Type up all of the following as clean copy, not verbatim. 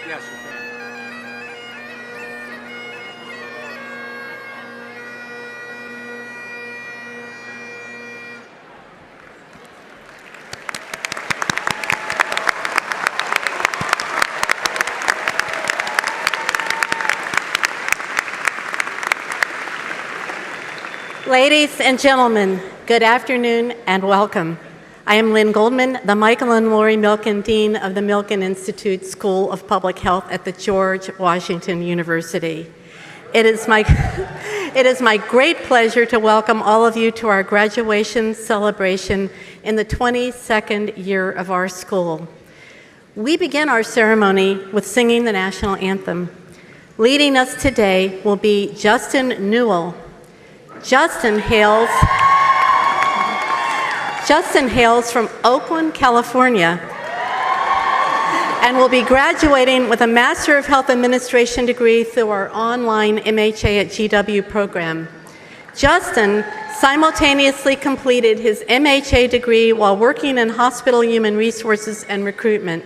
Yes, you can. Ladies and gentlemen, good afternoon and welcome. I am Lynn Goldman, the Michael and Lori Milken Dean of the Milken Institute School of Public Health at the George Washington University. It is my great pleasure to welcome all of you to our graduation celebration in the 22nd year of our school. We begin our ceremony with singing the national anthem. Leading us today will be Justin Newell. Justin hails from Oakland, California, and will be graduating with a Master of Health Administration degree through our online MHA at GW program. Justin simultaneously completed his MHA degree while working in hospital human resources and recruitment.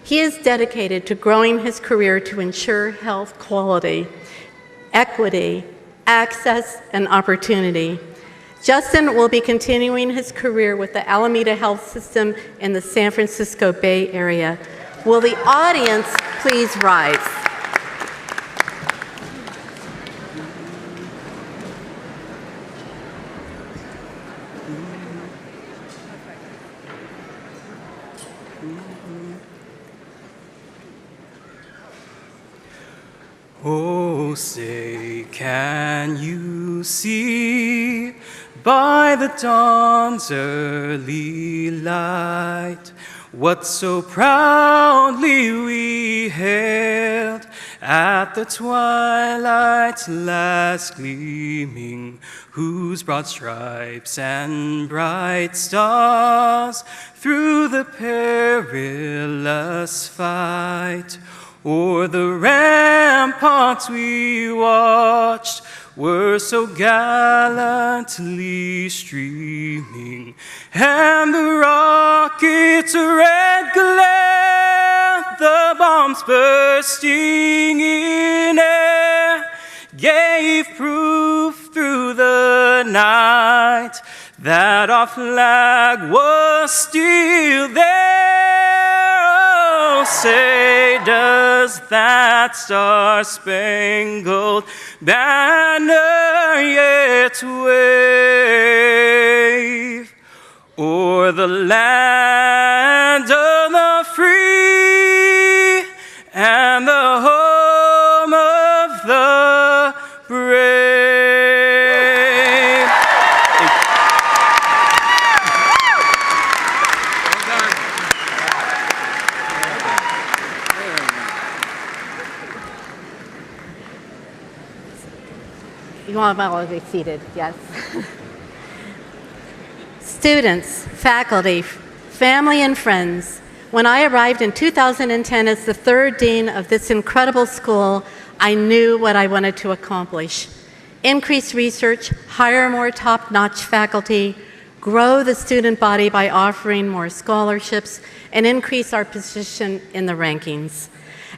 He is dedicated to growing his career to ensure health quality, equity, access, and opportunity. Justin will be continuing his career with the Alameda Health System in the San Francisco Bay Area. Will the audience please rise? Oh, say, can you see by the dawn's early light what so proudly we hailed at the twilight's last gleaming, whose broad stripes and bright stars through the perilous fight o'er the ramparts we watched were so gallantly streaming, and the rocket's red glare, the bombs bursting in air, gave proof through the night that our flag was still there. Oh, say, does that star-spangled banner yet wave o'er the land of the free and the home of the brave? You want to be seated, yes. Students, faculty, family, and friends, when I arrived in 2010 as the third dean of this incredible school, I knew what I wanted to accomplish. Increase research, hire more top-notch faculty, grow the student body by offering more scholarships, and increase our position in the rankings.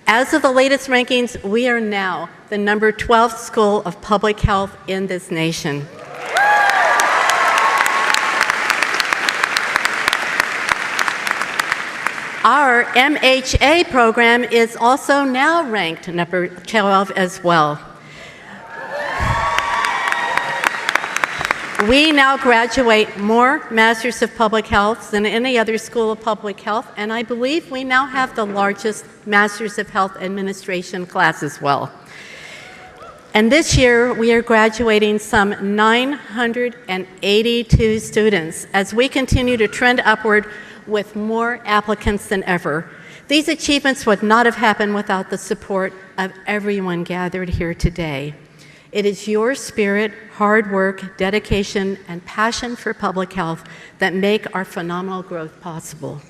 As of the latest rankings, we are now the number 12th school of public health in this nation. Our MHA program is also now ranked number 12 as well. We now graduate more Masters of Public Health than any other school of public health, and I believe we now have the largest Masters of Health Administration class as well. And this year, we are graduating some 982 students as we continue to trend upward with more applicants than ever. These achievements would not have happened without the support of everyone gathered here today. It is your spirit, hard work, dedication, and passion for public health that make our phenomenal growth possible.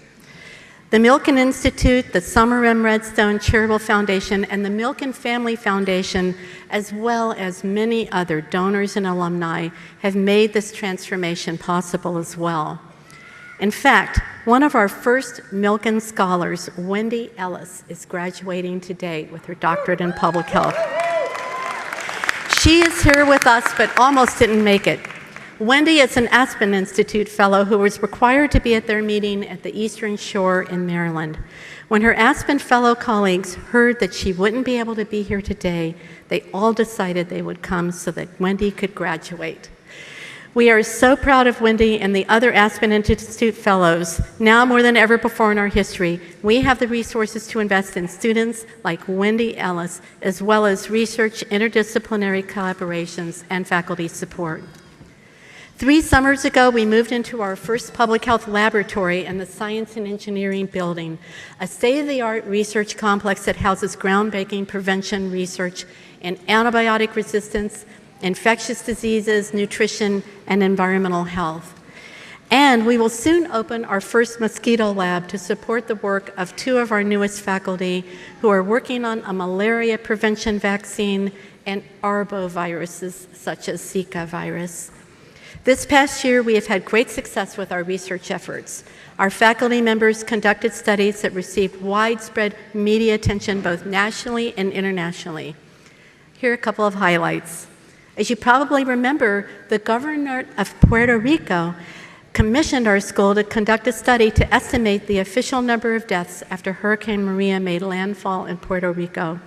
The Milken Institute, the Summer M. Redstone Charitable Foundation, and the Milken Family Foundation, as well as many other donors and alumni, have made this transformation possible as well. In fact, One of our first Milken scholars, Wendy Ellis, is graduating today with her doctorate in public health. She is here with us, but almost didn't make it. Wendy is an Aspen Institute fellow who was required to be at their meeting at the Eastern Shore in Maryland. When her Aspen fellow colleagues heard that she wouldn't be able to be here today, they all decided they would come so that Wendy could graduate. We are so proud of Wendy and the other Aspen Institute fellows. Now more than ever before in our history, we have the resources to invest in students like Wendy Ellis, as well as research, interdisciplinary collaborations, and faculty support. 3 summers ago, we moved into our first public health laboratory in the Science and Engineering Building, a state-of-the-art research complex that houses groundbreaking prevention research in antibiotic resistance, infectious diseases, nutrition, and environmental health. And we will soon open our first mosquito lab to support the work of 2 of our newest faculty who are working on a malaria prevention vaccine and arboviruses such as Zika virus. This past year, we have had great success with our research efforts. Our faculty members conducted studies that received widespread media attention both nationally and internationally. Here are a couple of highlights. As you probably remember, the governor of Puerto Rico commissioned our school to conduct a study to estimate the official number of deaths after Hurricane Maria made landfall in Puerto Rico.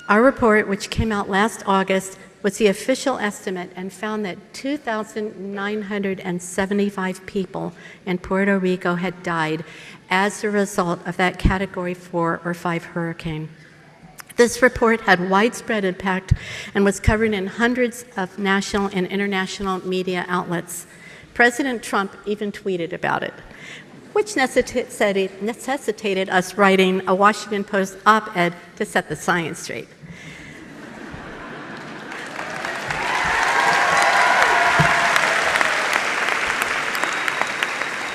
Our report, which came out last August, was the official estimate and found that 2,975 people in Puerto Rico had died as a result of that Category 4 or 5 hurricane. This report had widespread impact and was covered in hundreds of national and international media outlets. President Trump even tweeted about it, which necessitated us writing a Washington Post op-ed to set the science straight.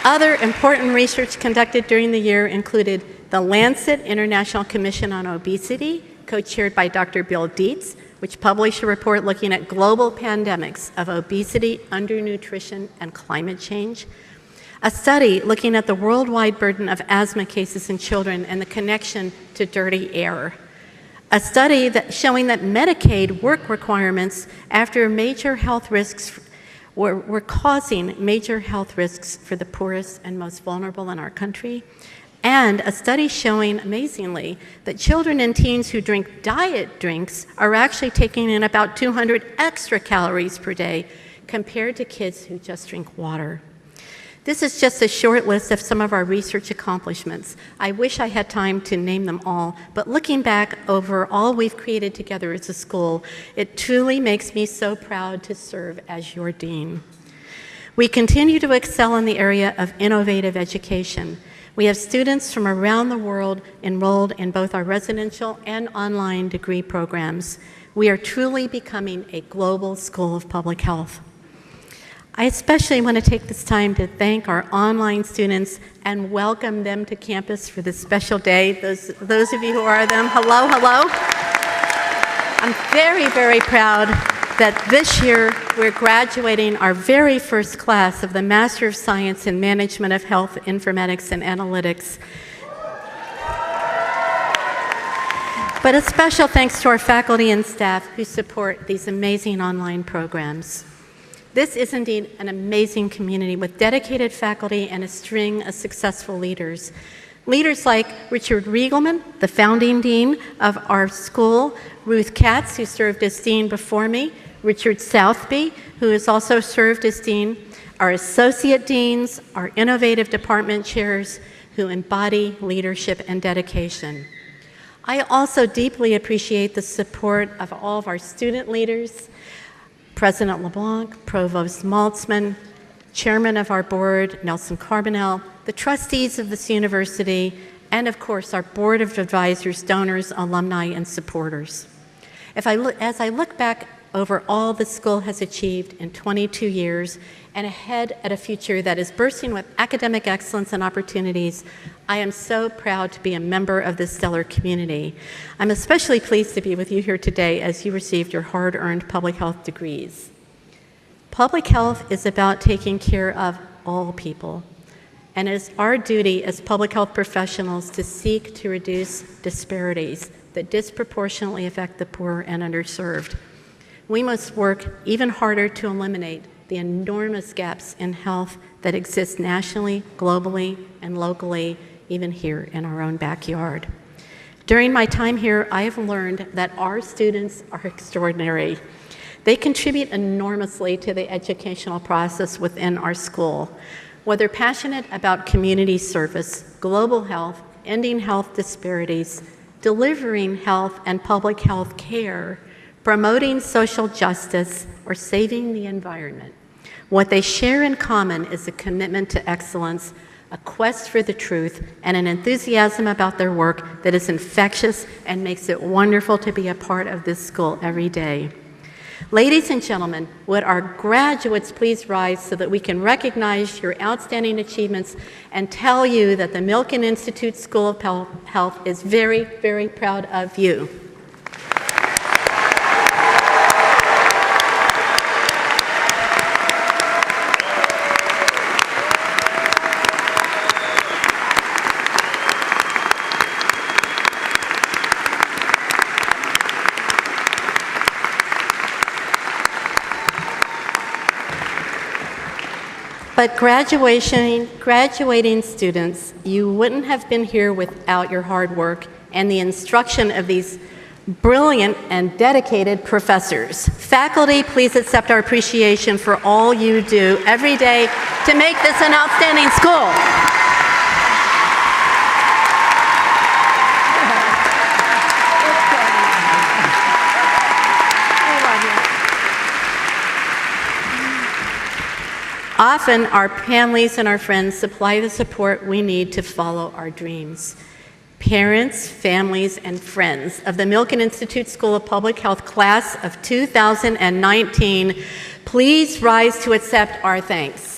Other important research conducted during the year included the Lancet International Commission on Obesity, co-chaired by Dr. Bill Dietz, which published a report looking at global pandemics of obesity, undernutrition, and climate change. A study looking at the worldwide burden of asthma cases in children and the connection to dirty air. A study showing that Medicaid work requirements after major health risks were causing major health risks for the poorest and most vulnerable in our country. And a study showing, amazingly, that children and teens who drink diet drinks are actually taking in about 200 extra calories per day compared to kids who just drink water. This is just a short list of some of our research accomplishments. I wish I had time to name them all, but looking back over all we've created together as a school, it truly makes me so proud to serve as your dean. We continue to excel in the area of innovative education. We have students from around the world enrolled in both our residential and online degree programs. We are truly becoming a global school of public health. I especially want to take this time to thank our online students and welcome them to campus for this special day. Those of you who are them, hello, hello. I'm very, very proud that this year we're graduating our very first class of the Master of Science in Management of Health, Informatics, and Analytics. But a special thanks to our faculty and staff who support these amazing online programs. This is indeed an amazing community with dedicated faculty and a string of successful leaders. Leaders like Richard Riegelman, the founding dean of our school, Ruth Katz, who served as dean before me, Richard Southby, who has also served as dean, our associate deans, our innovative department chairs, who embody leadership and dedication. I also deeply appreciate the support of all of our student leaders, President LeBlanc, Provost Maltzman, Chairman of our board, Nelson Carbonell, the trustees of this university, and of course our board of advisors, donors, alumni, and supporters. As I look back over all the school has achieved in 22 years and ahead at a future that is bursting with academic excellence and opportunities, I am so proud to be a member of this stellar community. I'm especially pleased to be with you here today as you received your hard-earned public health degrees. Public health is about taking care of all people, and it is our duty as public health professionals to seek to reduce disparities that disproportionately affect the poor and underserved. We must work even harder to eliminate the enormous gaps in health that exist nationally, globally, and locally, even here in our own backyard. During my time here, I have learned that our students are extraordinary. They contribute enormously to the educational process within our school. Whether passionate about community service, global health, ending health disparities, delivering health and public health care, promoting social justice, or saving the environment, what they share in common is a commitment to excellence, a quest for the truth, and an enthusiasm about their work that is infectious and makes it wonderful to be a part of this school every day. Ladies and gentlemen, would our graduates please rise so that we can recognize your outstanding achievements and tell you that the Milken Institute School of Health is very, very proud of you. But graduating students, you wouldn't have been here without your hard work and the instruction of these brilliant and dedicated professors. Faculty, please accept our appreciation for all you do every day to make this an outstanding school. Often, our families and our friends supply the support we need to follow our dreams. Parents, families, and friends of the Milken Institute School of Public Health class of 2019, please rise to accept our thanks.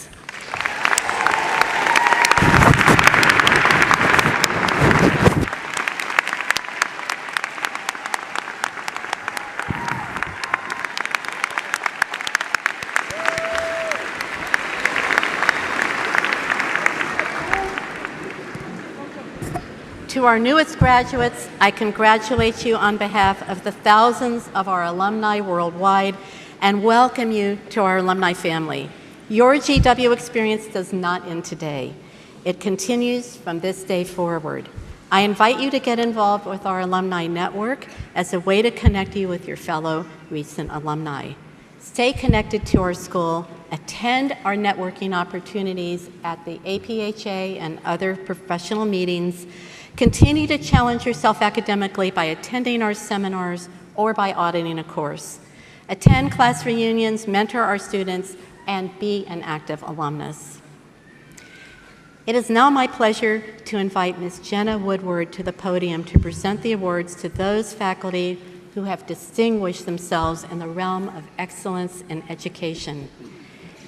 To our newest graduates, I congratulate you on behalf of the thousands of our alumni worldwide and welcome you to our alumni family. Your GW experience does not end today. It continues from this day forward. I invite you to get involved with our alumni network as a way to connect you with your fellow recent alumni. Stay connected to our school, attend our networking opportunities at the APHA and other professional meetings. Continue to challenge yourself academically by attending our seminars or by auditing a course. Attend class reunions, mentor our students, and be an active alumnus. It is now my pleasure to invite Ms. Jenna Woodward to the podium to present the awards to those faculty who have distinguished themselves in the realm of excellence in education.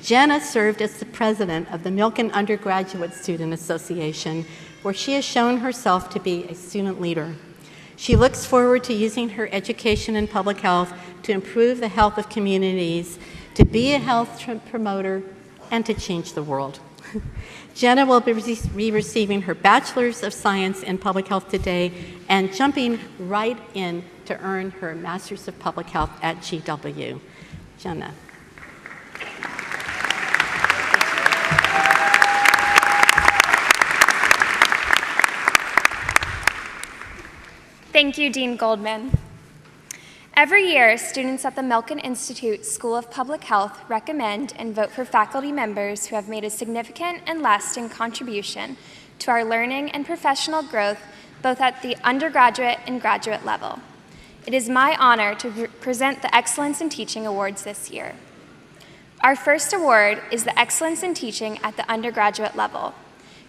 Jenna served as the president of the Milken Undergraduate Student Association, where she has shown herself to be a student leader. She looks forward to using her education in public health to improve the health of communities, to be a health promoter, and to change the world. Jenna will be receiving her Bachelor's of Science in Public Health today and jumping right in to earn her Master's of Public Health at GW. Jenna. Thank you, Dean Goldman. Every year, students at the Milken Institute School of Public Health recommend and vote for faculty members who have made a significant and lasting contribution to our learning and professional growth, both at the undergraduate and graduate level. It is my honor to present the Excellence in Teaching Awards this year. Our first award is the Excellence in Teaching at the undergraduate level.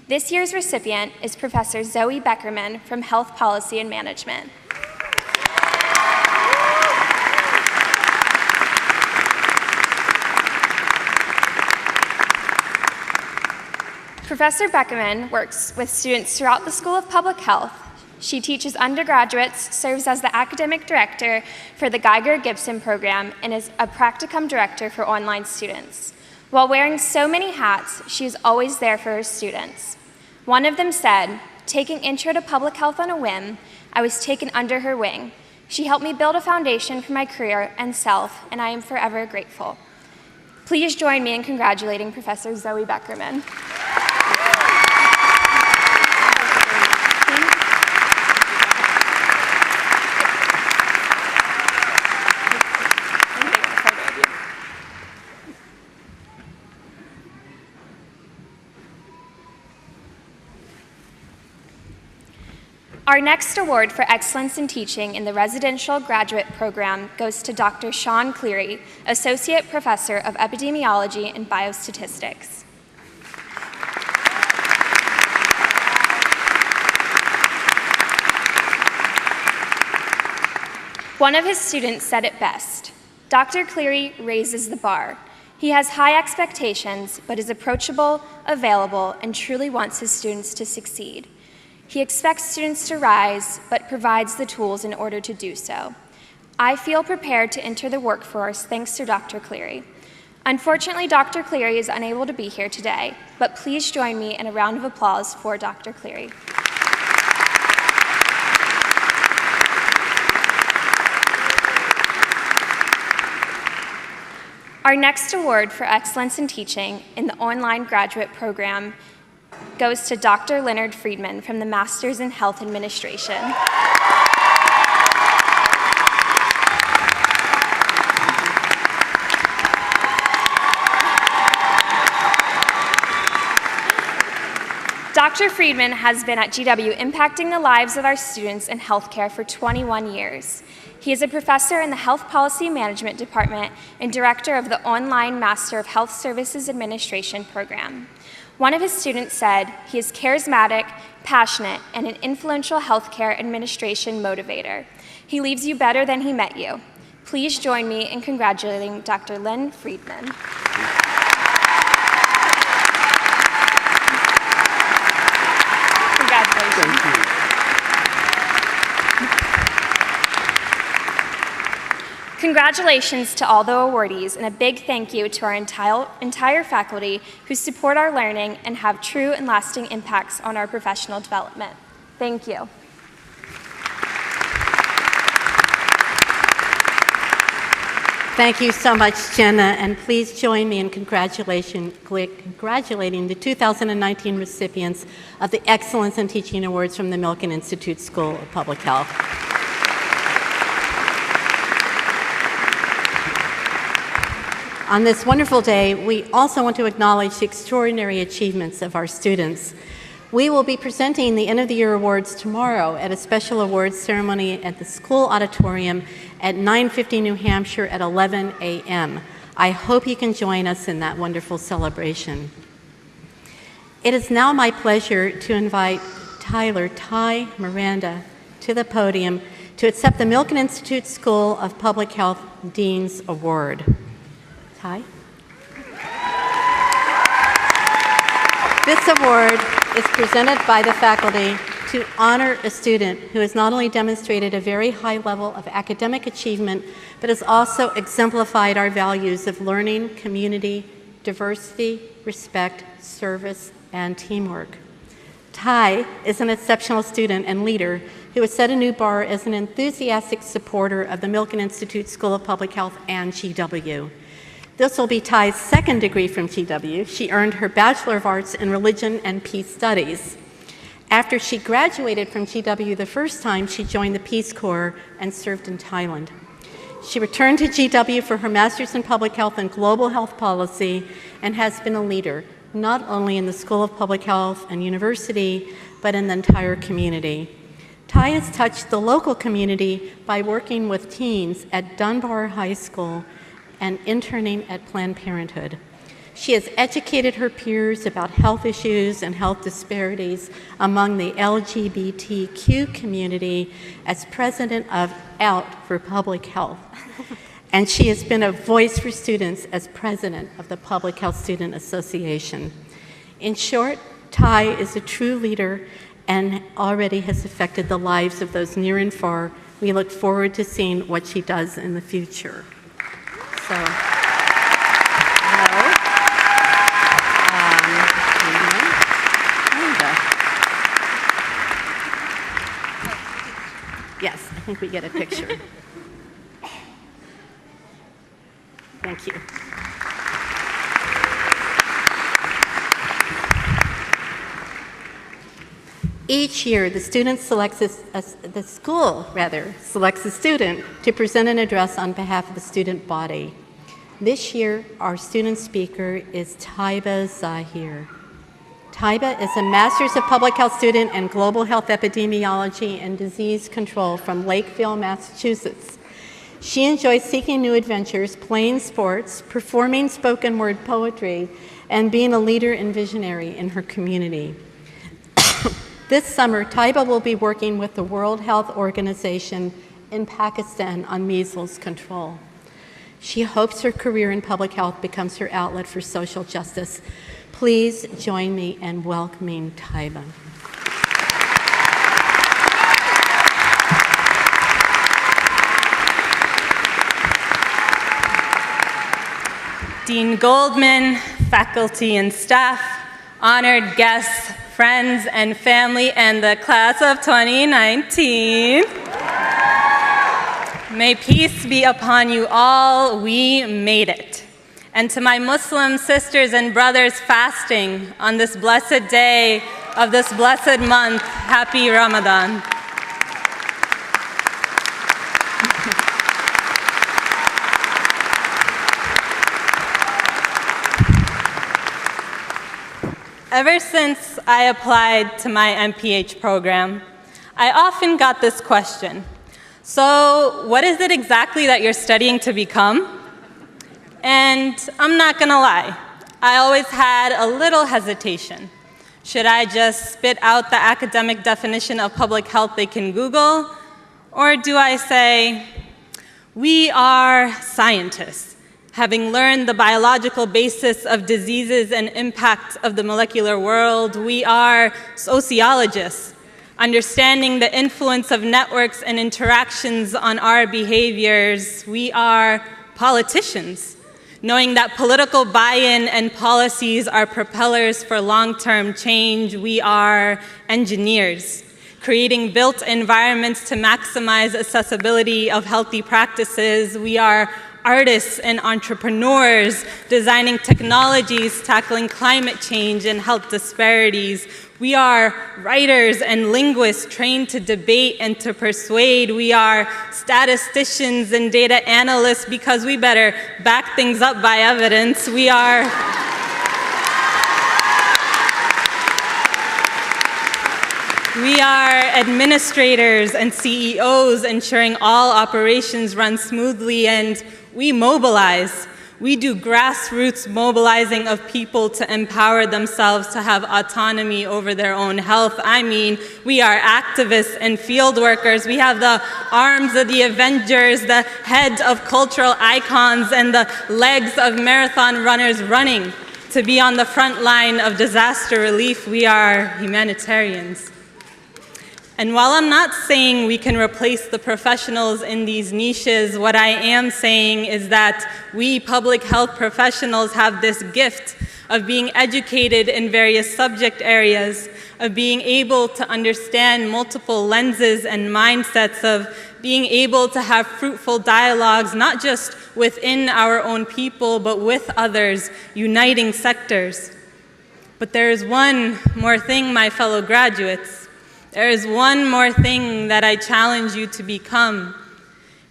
This year's recipient is Professor Zoe Beckerman from Health Policy and Management. Professor Beckerman works with students throughout the School of Public Health. She teaches undergraduates, serves as the academic director for the Geiger-Gibson program, and is a practicum director for online students. While wearing so many hats, she is always there for her students. One of them said, "Taking Intro to Public Health on a whim, I was taken under her wing. She helped me build a foundation for my career and self, and I am forever grateful." Please join me in congratulating Professor Zoe Beckerman. Our next award for excellence in teaching in the residential graduate program goes to Dr. Sean Cleary, Associate Professor of Epidemiology and Biostatistics. One of his students said it best. Dr. Cleary raises the bar. He has high expectations, but is approachable, available, and truly wants his students to succeed. He expects students to rise, but provides the tools in order to do so. I feel prepared to enter the workforce thanks to Dr. Cleary. Unfortunately, Dr. Cleary is unable to be here today, but please join me in a round of applause for Dr. Cleary. Our next award for excellence in teaching in the online graduate program goes to Dr. Leonard Friedman from the Masters in Health Administration. Dr. Friedman has been at GW impacting the lives of our students in healthcare for 21 years. He is a professor in the Health Policy Management Department and director of the online Master of Health Services Administration program. One of his students said, "He is charismatic, passionate, and an influential healthcare administration motivator. He leaves you better than he met you." Please join me in congratulating Dr. Len Friedman. Congratulations. Thank you. Congratulations to all the awardees, and a big thank you to our entire faculty who support our learning and have true and lasting impacts on our professional development. Thank you. Thank you so much, Jenna, and please join me in congratulating the 2019 recipients of the Excellence in Teaching Awards from the Milken Institute School of Public Health. On this wonderful day, we also want to acknowledge the extraordinary achievements of our students. We will be presenting the end-of-the-year awards tomorrow at a special awards ceremony at the school auditorium at 950 New Hampshire at 11 a.m. I hope you can join us in that wonderful celebration. It is now my pleasure to invite Ty Miranda to the podium to accept the Milken Institute School of Public Health Dean's Award. Ty? This award is presented by the faculty to honor a student who has not only demonstrated a very high level of academic achievement, but has also exemplified our values of learning, community, diversity, respect, service, and teamwork. Ty is an exceptional student and leader who has set a new bar as an enthusiastic supporter of the Milken Institute School of Public Health and GW. This will be Ty's second degree from GW. She earned her Bachelor of Arts in Religion and Peace Studies. After she graduated from GW the first time, she joined the Peace Corps and served in Thailand. She returned to GW for her Master's in Public Health and Global Health Policy and has been a leader, not only in the School of Public Health and University, but in the entire community. Ty has touched the local community by working with teens at Dunbar High School and interning at Planned Parenthood. She has educated her peers about health issues and health disparities among the LGBTQ community as president of Out for Public Health. And she has been a voice for students as president of the Public Health Student Association. In short, Ty is a true leader and already has affected the lives of those near and far. We look forward to seeing what she does in the future. So, hello. think we get a picture. Thank you. Each year, the school selects a student to present an address on behalf of the student body. This year, our student speaker is Taiba Zahir. Taiba is a Master's of Public Health student in Global Health Epidemiology and Disease Control from Lakeville, Massachusetts. She enjoys seeking new adventures, playing sports, performing spoken word poetry, and being a leader and visionary in her community. This summer, Taiba will be working with the World Health Organization in Pakistan on measles control. She hopes her career in public health becomes her outlet for social justice. Please join me in welcoming Taiba. Dean Goldman, faculty and staff, honored guests, friends and family, and the class of 2019. May peace be upon you all. We made it. And to my Muslim sisters and brothers fasting on this blessed day of this blessed month, happy Ramadan. Ever since I applied to my MPH program, I often got this question. So, what is it exactly that you're studying to become? And I'm not gonna lie, I always had a little hesitation. Should I just spit out the academic definition of public health they can Google? Or do I say, we are scientists, having learned the biological basis of diseases and impact of the molecular world? We are sociologists, understanding the influence of networks and interactions on our behaviors. We are politicians, knowing that political buy-in and policies are propellers for long-term change. We are engineers, creating built environments to maximize accessibility of healthy practices. We are artists and entrepreneurs, designing technologies, tackling climate change and health disparities. We are writers and linguists trained to debate and to persuade. We are statisticians and data analysts because we better back things up by evidence. We are administrators and CEOs, ensuring all operations run smoothly, and we mobilize. We do grassroots mobilizing of people to empower themselves to have autonomy over their own health. I mean, we are activists and field workers. We have the arms of the Avengers, the heads of cultural icons, and the legs of marathon runners running to be on the front line of disaster relief. We are humanitarians. And while I'm not saying we can replace the professionals in these niches, what I am saying is that we public health professionals have this gift of being educated in various subject areas, of being able to understand multiple lenses and mindsets, of being able to have fruitful dialogues, not just within our own people, but with others, uniting sectors. But there is one more thing, my fellow graduates. There is one more thing that I challenge you to become,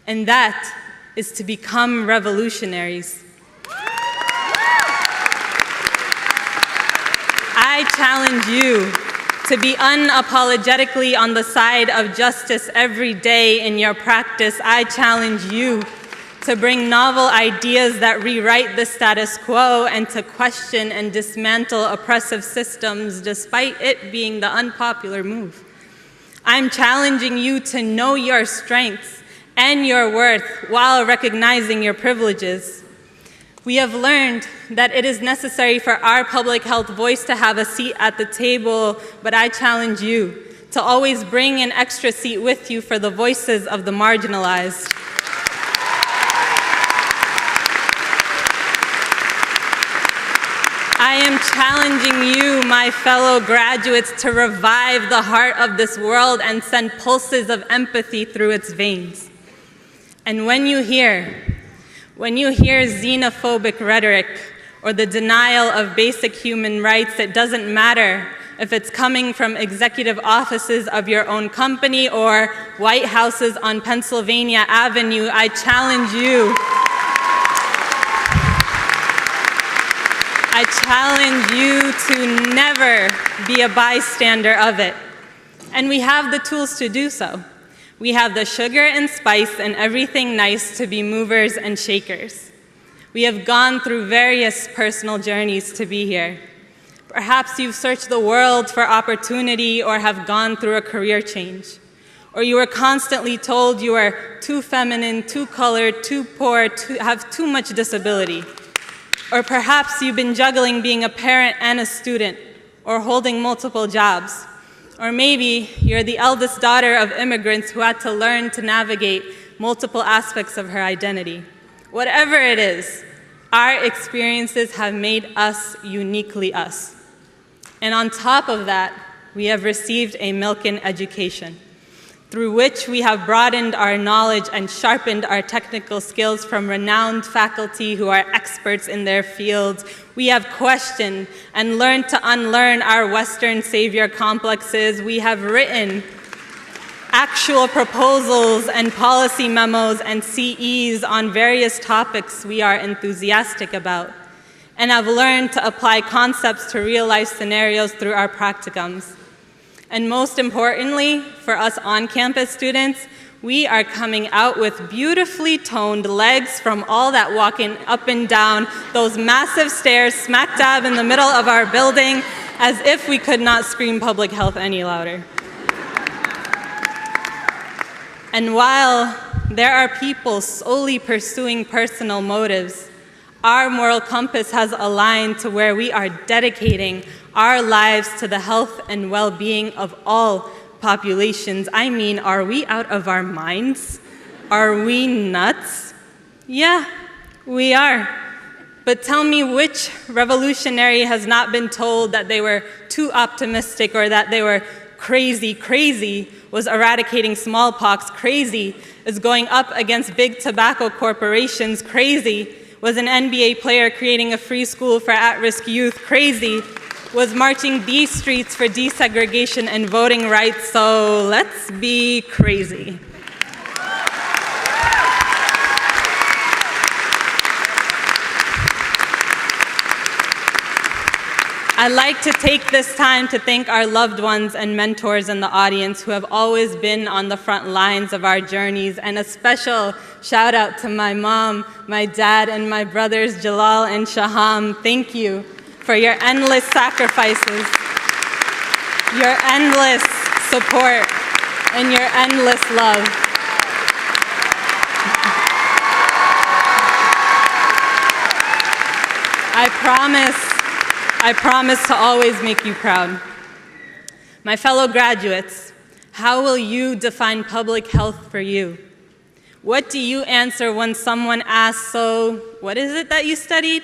and that is to become revolutionaries. I challenge you to be unapologetically on the side of justice every day in your practice. I challenge you to bring novel ideas that rewrite the status quo and to question and dismantle oppressive systems despite it being the unpopular move. I'm challenging you to know your strengths and your worth while recognizing your privileges. We have learned that it is necessary for our public health voice to have a seat at the table, but I challenge you to always bring an extra seat with you for the voices of the marginalized. I am challenging you, my fellow graduates, to revive the heart of this world and send pulses of empathy through its veins. And when you hear xenophobic rhetoric or the denial of basic human rights, it doesn't matter if it's coming from executive offices of your own company or White Houses on Pennsylvania Avenue, I challenge you. I challenge you to never be a bystander of it. And we have the tools to do so. We have the sugar and spice and everything nice to be movers and shakers. We have gone through various personal journeys to be here. Perhaps you've searched the world for opportunity or have gone through a career change. Or you were constantly told you are too feminine, too colored, too poor, have too much disability. Or perhaps you've been juggling being a parent and a student, or holding multiple jobs. Or maybe you're the eldest daughter of immigrants who had to learn to navigate multiple aspects of her identity. Whatever it is, our experiences have made us uniquely us. And on top of that, we have received a Milken education, through which we have broadened our knowledge and sharpened our technical skills from renowned faculty who are experts in their fields. We have questioned and learned to unlearn our Western savior complexes. We have written actual proposals and policy memos and CEs on various topics we are enthusiastic about, and have learned to apply concepts to real-life scenarios through our practicums. And most importantly, for us on-campus students, we are coming out with beautifully toned legs from all that walking up and down those massive stairs smack dab in the middle of our building, as if we could not scream public health any louder. And while there are people solely pursuing personal motives, our moral compass has aligned to where we are dedicating our lives to the health and well-being of all populations. I mean, are we out of our minds? Are we nuts? Yeah, we are. But tell me which revolutionary has not been told that they were too optimistic or that they were crazy. Crazy was eradicating smallpox. Crazy is going up against big tobacco corporations. Crazy was an NBA player creating a free school for at-risk youth. Crazy was marching these streets for desegregation and voting rights. So let's be crazy. I'd like to take this time to thank our loved ones and mentors in the audience who have always been on the front lines of our journeys, and a special shout out to my mom, my dad, and my brothers Jalal and Shaham. Thank you for your endless sacrifices, your endless support, and your endless love. I promise to always make you proud. My fellow graduates, how will you define public health for you? What do you answer when someone asks, so what is it that you studied?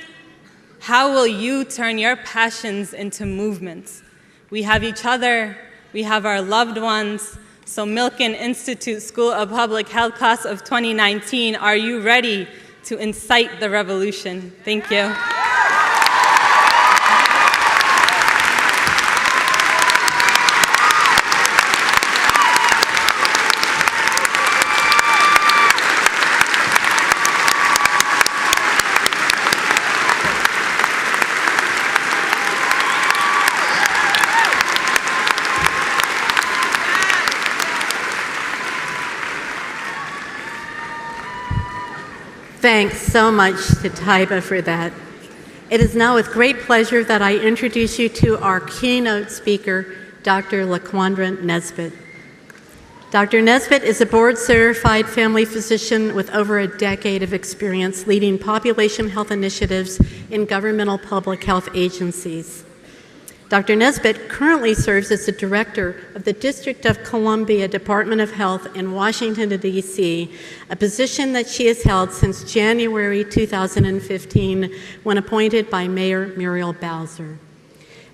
How will you turn your passions into movements? We have each other, we have our loved ones. So Milken Institute School of Public Health class of 2019, are you ready to incite the revolution? Thank you. Thanks so much to Taiba for that. It is now with great pleasure that I introduce you to our keynote speaker, Dr. LaQuandra Nesbitt. Dr. Nesbitt is a board-certified family physician with over a decade of experience leading population health initiatives in governmental public health agencies. Dr. Nesbitt currently serves as the director of the District of Columbia Department of Health in Washington, D.C., a position that she has held since January 2015 when appointed by Mayor Muriel Bowser.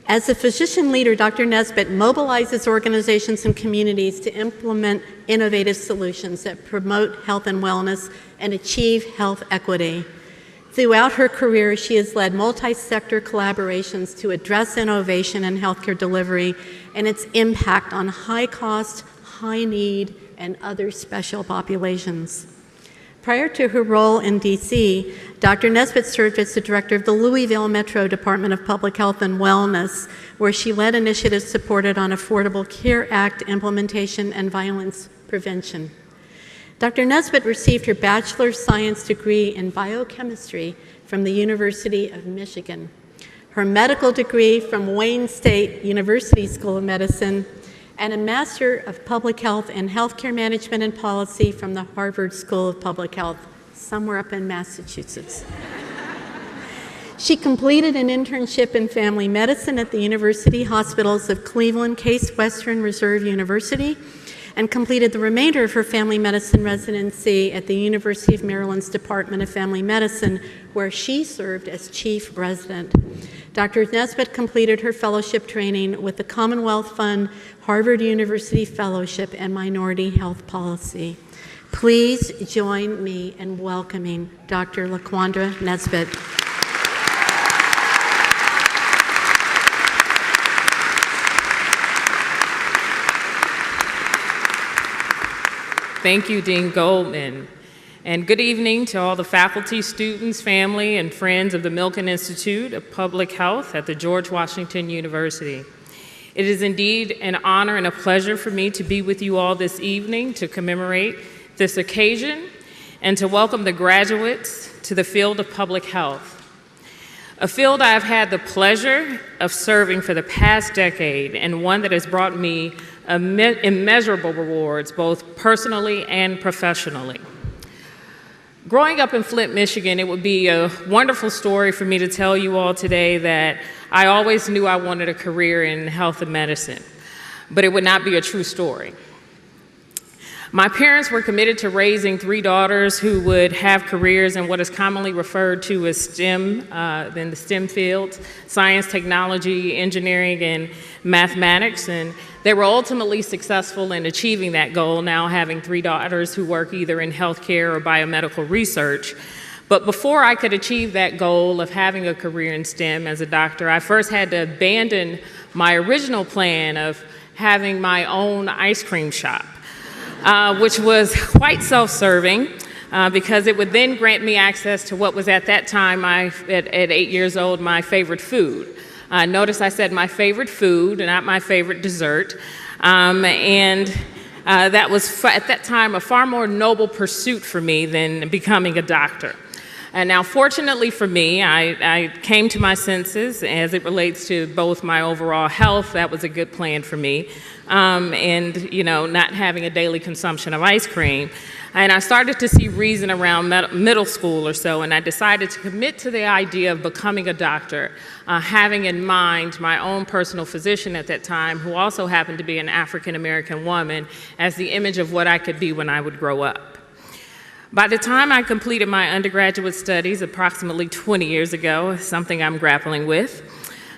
As a physician leader, Dr. Nesbitt mobilizes organizations and communities to implement innovative solutions that promote health and wellness and achieve health equity. Throughout her career, she has led multi-sector collaborations to address innovation in healthcare delivery and its impact on high-cost, high-need, and other special populations. Prior to her role in D.C., Dr. Nesbitt served as the director of the Louisville Metro Department of Public Health and Wellness, where she led initiatives supported on Affordable Care Act implementation and violence prevention. Dr. Nesbitt received her bachelor's science degree in biochemistry from the University of Michigan, her medical degree from Wayne State University School of Medicine, and a Master of Public Health and Healthcare Management and Policy from the Harvard School of Public Health, somewhere up in Massachusetts. She completed an internship in family medicine at the University Hospitals of Cleveland Case Western Reserve University and completed the remainder of her family medicine residency at the University of Maryland's Department of Family Medicine, where she served as chief resident. Dr. Nesbitt completed her fellowship training with the Commonwealth Fund Harvard University Fellowship and Minority Health Policy. Please join me in welcoming Dr. LaQuandra Nesbitt. Thank you, Dean Goldman. And good evening to all the faculty, students, family, and friends of the Milken Institute of Public Health at the George Washington University. It is indeed an honor and a pleasure for me to be with you all this evening to commemorate this occasion and to welcome the graduates to the field of public health, a field I have had the pleasure of serving for the past decade and one that has brought me immeasurable rewards, both personally and professionally. Growing up in Flint, Michigan, it would be a wonderful story for me to tell you all today that I always knew I wanted a career in health and medicine, but it would not be a true story. My parents were committed to raising 3 daughters who would have careers in what is commonly referred to as STEM, in the STEM fields, science, technology, engineering, and mathematics, and they were ultimately successful in achieving that goal, now having 3 daughters who work either in healthcare or biomedical research. But before I could achieve that goal of having a career in STEM as a doctor, I first had to abandon my original plan of having my own ice cream shop. Which was quite self-serving because it would then grant me access to what was at that time, at 8 years old, my favorite food. Notice I said my favorite food, not my favorite dessert. That was, at that time, a far more noble pursuit for me than becoming a doctor. And now, fortunately for me, I came to my senses as it relates to both my overall health. That was a good plan for me. And, you know, not having a daily consumption of ice cream. And I started to see reason around middle school or so, and I decided to commit to the idea of becoming a doctor, having in mind my own personal physician at that time, who also happened to be an African-American woman, as the image of what I could be when I would grow up. By the time I completed my undergraduate studies, approximately 20 years ago, something I'm grappling with,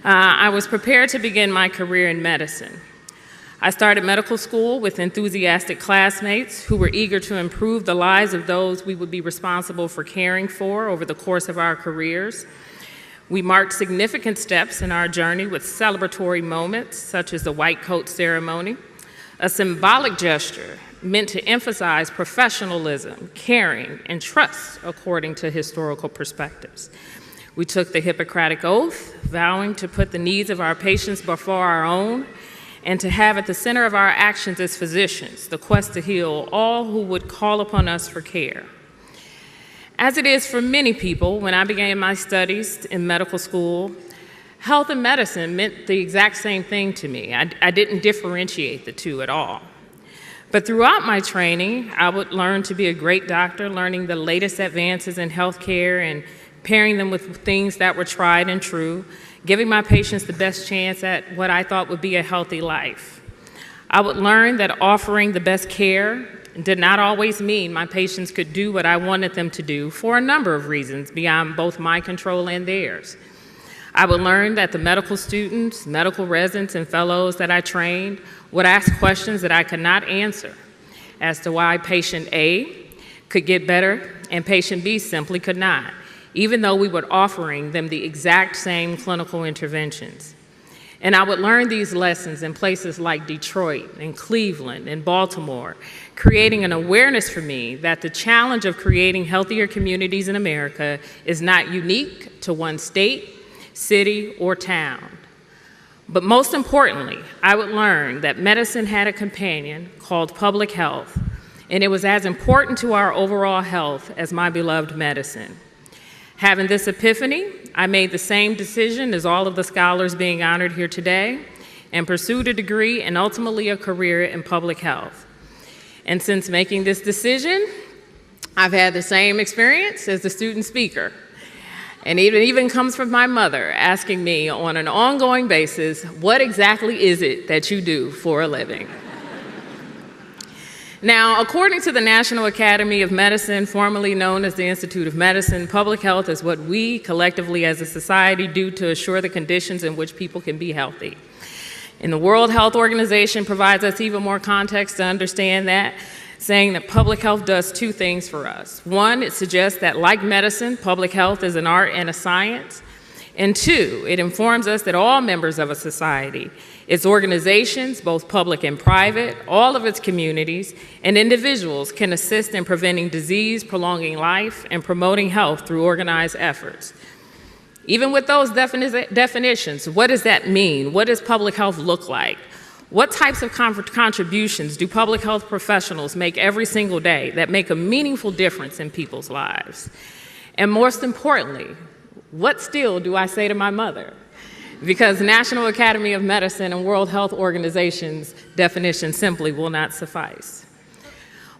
I was prepared to begin my career in medicine. I started medical school with enthusiastic classmates who were eager to improve the lives of those we would be responsible for caring for over the course of our careers. We marked significant steps in our journey with celebratory moments, such as the white coat ceremony, a symbolic gesture meant to emphasize professionalism, caring, and trust according to historical perspectives. We took the Hippocratic Oath, vowing to put the needs of our patients before our own, and to have at the center of our actions as physicians the quest to heal all who would call upon us for care. As it is for many people, when I began my studies in medical school, health and medicine meant the exact same thing to me. I didn't differentiate the two at all. But throughout my training, I would learn to be a great doctor, learning the latest advances in healthcare and pairing them with things that were tried and true, giving my patients the best chance at what I thought would be a healthy life. I would learn that offering the best care did not always mean my patients could do what I wanted them to do for a number of reasons beyond both my control and theirs. I would learn that the medical students, medical residents, and fellows that I trained would ask questions that I could not answer as to why patient A could get better and patient B simply could not, even though we were offering them the exact same clinical interventions. And I would learn these lessons in places like Detroit and Cleveland and Baltimore, creating an awareness for me that the challenge of creating healthier communities in America is not unique to one state, city, or town. But most importantly, I would learn that medicine had a companion called public health, and it was as important to our overall health as my beloved medicine. Having this epiphany, I made the same decision as all of the scholars being honored here today and pursued a degree and ultimately a career in public health. And since making this decision, I've had the same experience as the student speaker. And it even comes from my mother asking me on an ongoing basis, what exactly is it that you do for a living? Now, according to the National Academy of Medicine, formerly known as the Institute of Medicine, public health is what we collectively as a society do to assure the conditions in which people can be healthy. And the World Health Organization provides us even more context to understand that, saying that public health does two things for us. One, it suggests that like medicine, public health is an art and a science. And two, it informs us that all members of a society, its organizations, both public and private, all of its communities, and individuals can assist in preventing disease, prolonging life, and promoting health through organized efforts. Even with those definitions, what does that mean? What does public health look like? What types of contributions do public health professionals make every single day that make a meaningful difference in people's lives? And most importantly, what still do I say to my mother? Because National Academy of Medicine and World Health Organization's definition simply will not suffice.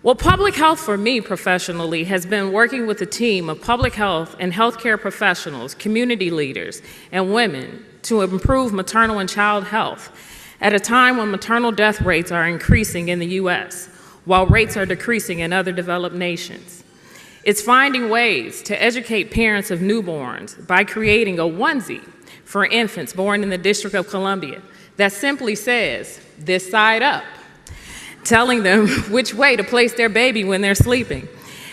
Well, public health for me professionally has been working with a team of public health and healthcare professionals, community leaders, and women to improve maternal and child health at a time when maternal death rates are increasing in the US, while rates are decreasing in other developed nations. It's finding ways to educate parents of newborns by creating a onesie for infants born in the District of Columbia that simply says, "This side up," telling them which way to place their baby when they're sleeping,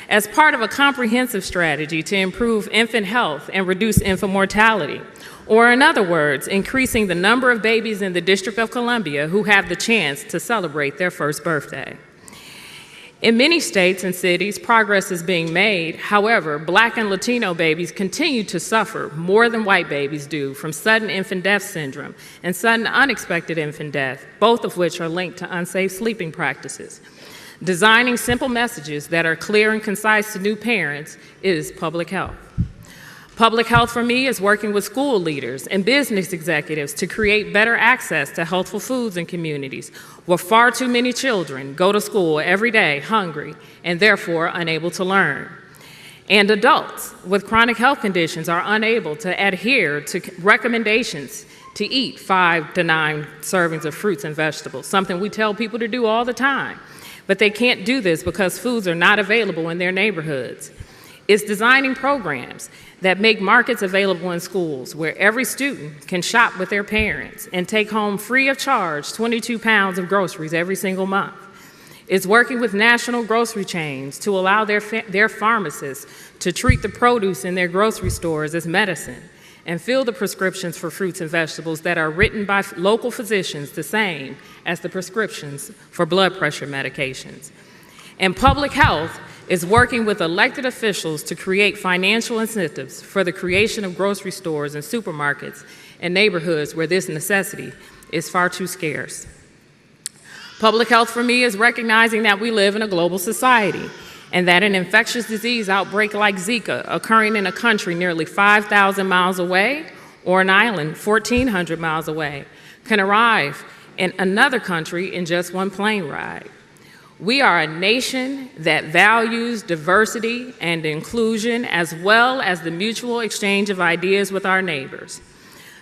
as part of a comprehensive strategy to improve infant health and reduce infant mortality, or in other words, increasing the number of babies in the District of Columbia who have the chance to celebrate their first birthday. In many states and cities, progress is being made. However, Black and Latino babies continue to suffer more than white babies do from sudden infant death syndrome and sudden unexpected infant death, both of which are linked to unsafe sleeping practices. Designing simple messages that are clear and concise to new parents is public health. Public health for me is working with school leaders and business executives to create better access to healthful foods in communities where far too many children go to school every day hungry and therefore unable to learn. And adults with chronic health conditions are unable to adhere to recommendations to eat 5 to 9 servings of fruits and vegetables, something we tell people to do all the time. But they can't do this because foods are not available in their neighborhoods. It's designing programs that make markets available in schools where every student can shop with their parents and take home free of charge 22 pounds of groceries every single month. It's working with national grocery chains to allow their pharmacists to treat the produce in their grocery stores as medicine and fill the prescriptions for fruits and vegetables that are written by local physicians the same as the prescriptions for blood pressure medications. And public health is working with elected officials to create financial incentives for the creation of grocery stores and supermarkets in neighborhoods where this necessity is far too scarce. Public health for me is recognizing that we live in a global society and that an infectious disease outbreak like Zika occurring in a country nearly 5,000 miles away or an island 1,400 miles away can arrive in another country in just one plane ride. We are a nation that values diversity and inclusion as well as the mutual exchange of ideas with our neighbors.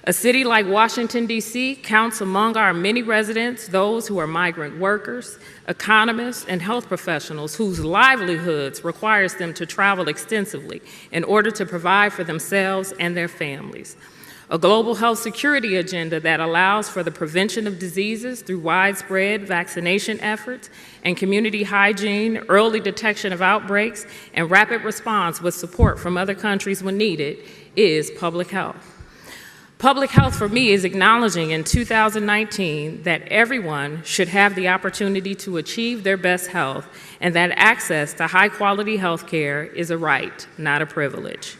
A city like Washington, D.C. counts among our many residents those who are migrant workers, economists, and health professionals whose livelihoods requires them to travel extensively in order to provide for themselves and their families. a global health security agenda that allows for the prevention of diseases through widespread vaccination efforts and community hygiene, early detection of outbreaks, and rapid response with support from other countries when needed, is public health. Public health for me is acknowledging in 2019 that everyone should have the opportunity to achieve their best health and that access to high-quality health care is a right, not a privilege.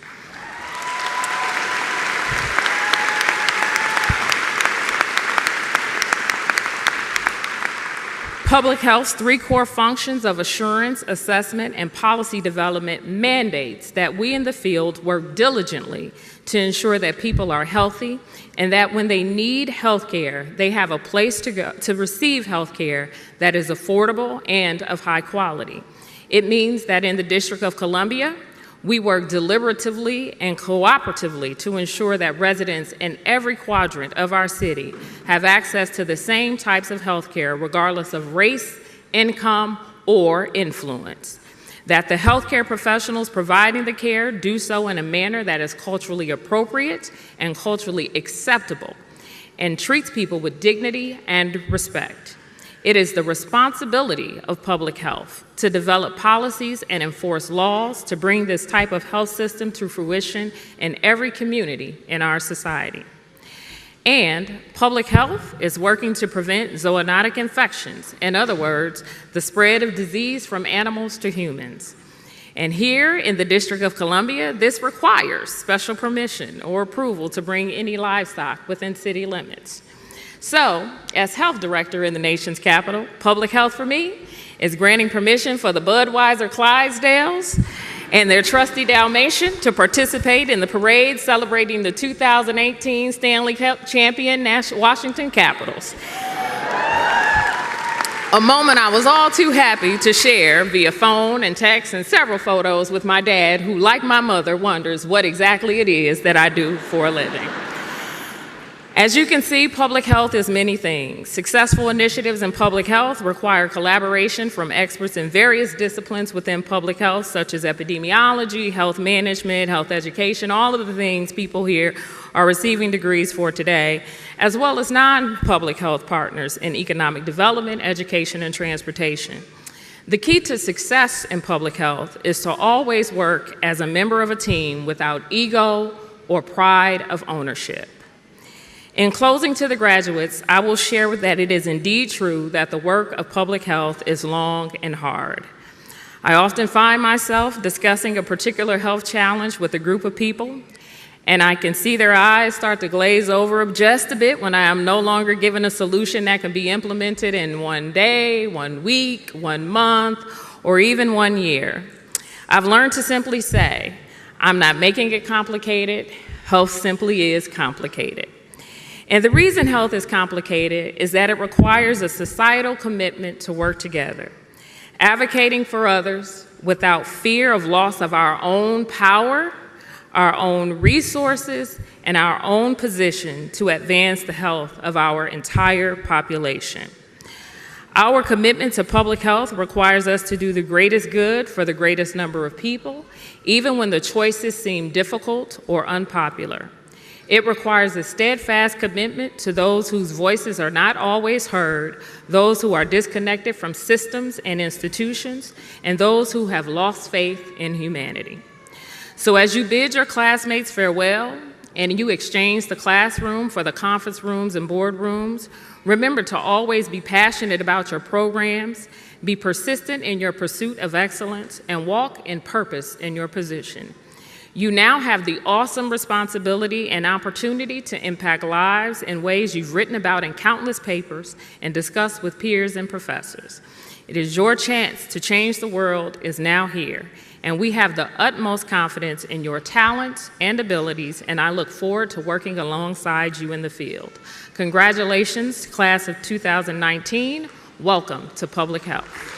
Public health's three core functions of assurance, assessment, and policy development mandates that we in the field work diligently to ensure that people are healthy and that when they need health care, they have a place to go to receive health care that is affordable and of high quality. It means that in the District of Columbia, we work deliberatively and cooperatively to ensure that residents in every quadrant of our city have access to the same types of health care regardless of race, income, or influence. That the healthcare professionals providing the care do so in a manner that is culturally appropriate and culturally acceptable and treats people with dignity and respect. It is the responsibility of public health to develop policies and enforce laws to bring this type of health system to fruition in every community in our society. And public health is working to prevent zoonotic infections, in other words, the spread of disease from animals to humans. And here in the District of Columbia, this requires special permission or approval to bring any livestock within city limits. So, as health director in the nation's capital, public health for me is granting permission for the Budweiser Clydesdales and their trusty Dalmatian to participate in the parade celebrating the 2018 Stanley Cup champion Washington Capitals. A moment I was all too happy to share via phone and text and several photos with my dad, who, like my mother, wonders what exactly it is that I do for a living. As you can see, public health is many things. Successful initiatives in public health require collaboration from experts in various disciplines within public health, such as epidemiology, health management, health education, all of the things people here are receiving degrees for today, as well as non-public health partners in economic development, education, and transportation. The key to success in public health is to always work as a member of a team without ego or pride of ownership. In closing to the graduates, I will share that it is indeed true that the work of public health is long and hard. I often find myself discussing a particular health challenge with a group of people, and I can see their eyes start to glaze over just a bit when I am no longer given a solution that can be implemented in one day, 1 week, 1 month, or even 1 year. I've learned to simply say, I'm not making it complicated, health simply is complicated. And the reason health is complicated is that it requires a societal commitment to work together, advocating for others without fear of loss of our own power, our own resources, and our own position to advance the health of our entire population. Our commitment to public health requires us to do the greatest good for the greatest number of people, even when the choices seem difficult or unpopular. It requires a steadfast commitment to those whose voices are not always heard, those who are disconnected from systems and institutions, and those who have lost faith in humanity. So as you bid your classmates farewell and you exchange the classroom for the conference rooms and boardrooms, remember to always be passionate about your programs, be persistent in your pursuit of excellence, and walk in purpose in your position. You now have the awesome responsibility and opportunity to impact lives in ways you've written about in countless papers and discussed with peers and professors. It is your chance to change the world is now here, and we have the utmost confidence in your talents and abilities, and I look forward to working alongside you in the field. Congratulations, class of 2019. Welcome to public health.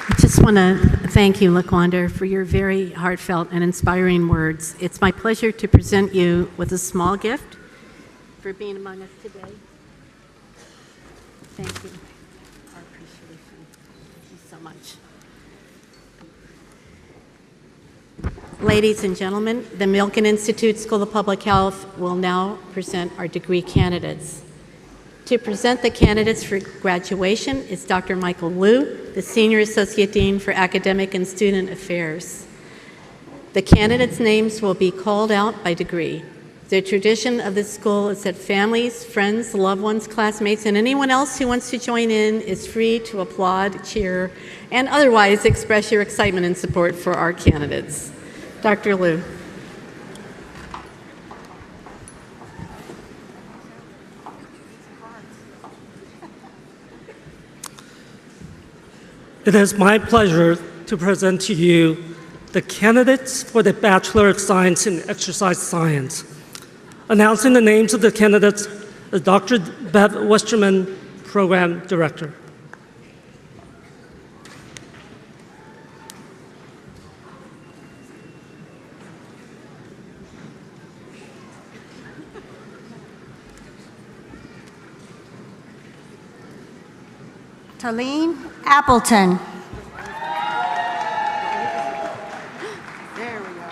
I just want to thank thank you, Laquanda, for your very heartfelt and inspiring words. It's my pleasure to present you with a small gift for being among us today. Thank you. Our appreciation. Thank you so much. Ladies and gentlemen, the Milken Institute School of Public Health will now present our degree candidates. To present the candidates for graduation is Dr. Michael Liu, the Senior Associate Dean for Academic and Student Affairs. The candidates' names will be called out by degree. The tradition of this school is that families, friends, loved ones, classmates, and anyone else who wants to join in is free to applaud, cheer, and otherwise express your excitement and support for our candidates. Dr. Liu. It is my pleasure to present to you the candidates for the Bachelor of Science in Exercise Science. Announcing the names of the candidates is Dr. Bev Westerman, Program Director. Talene Appleton. There we go.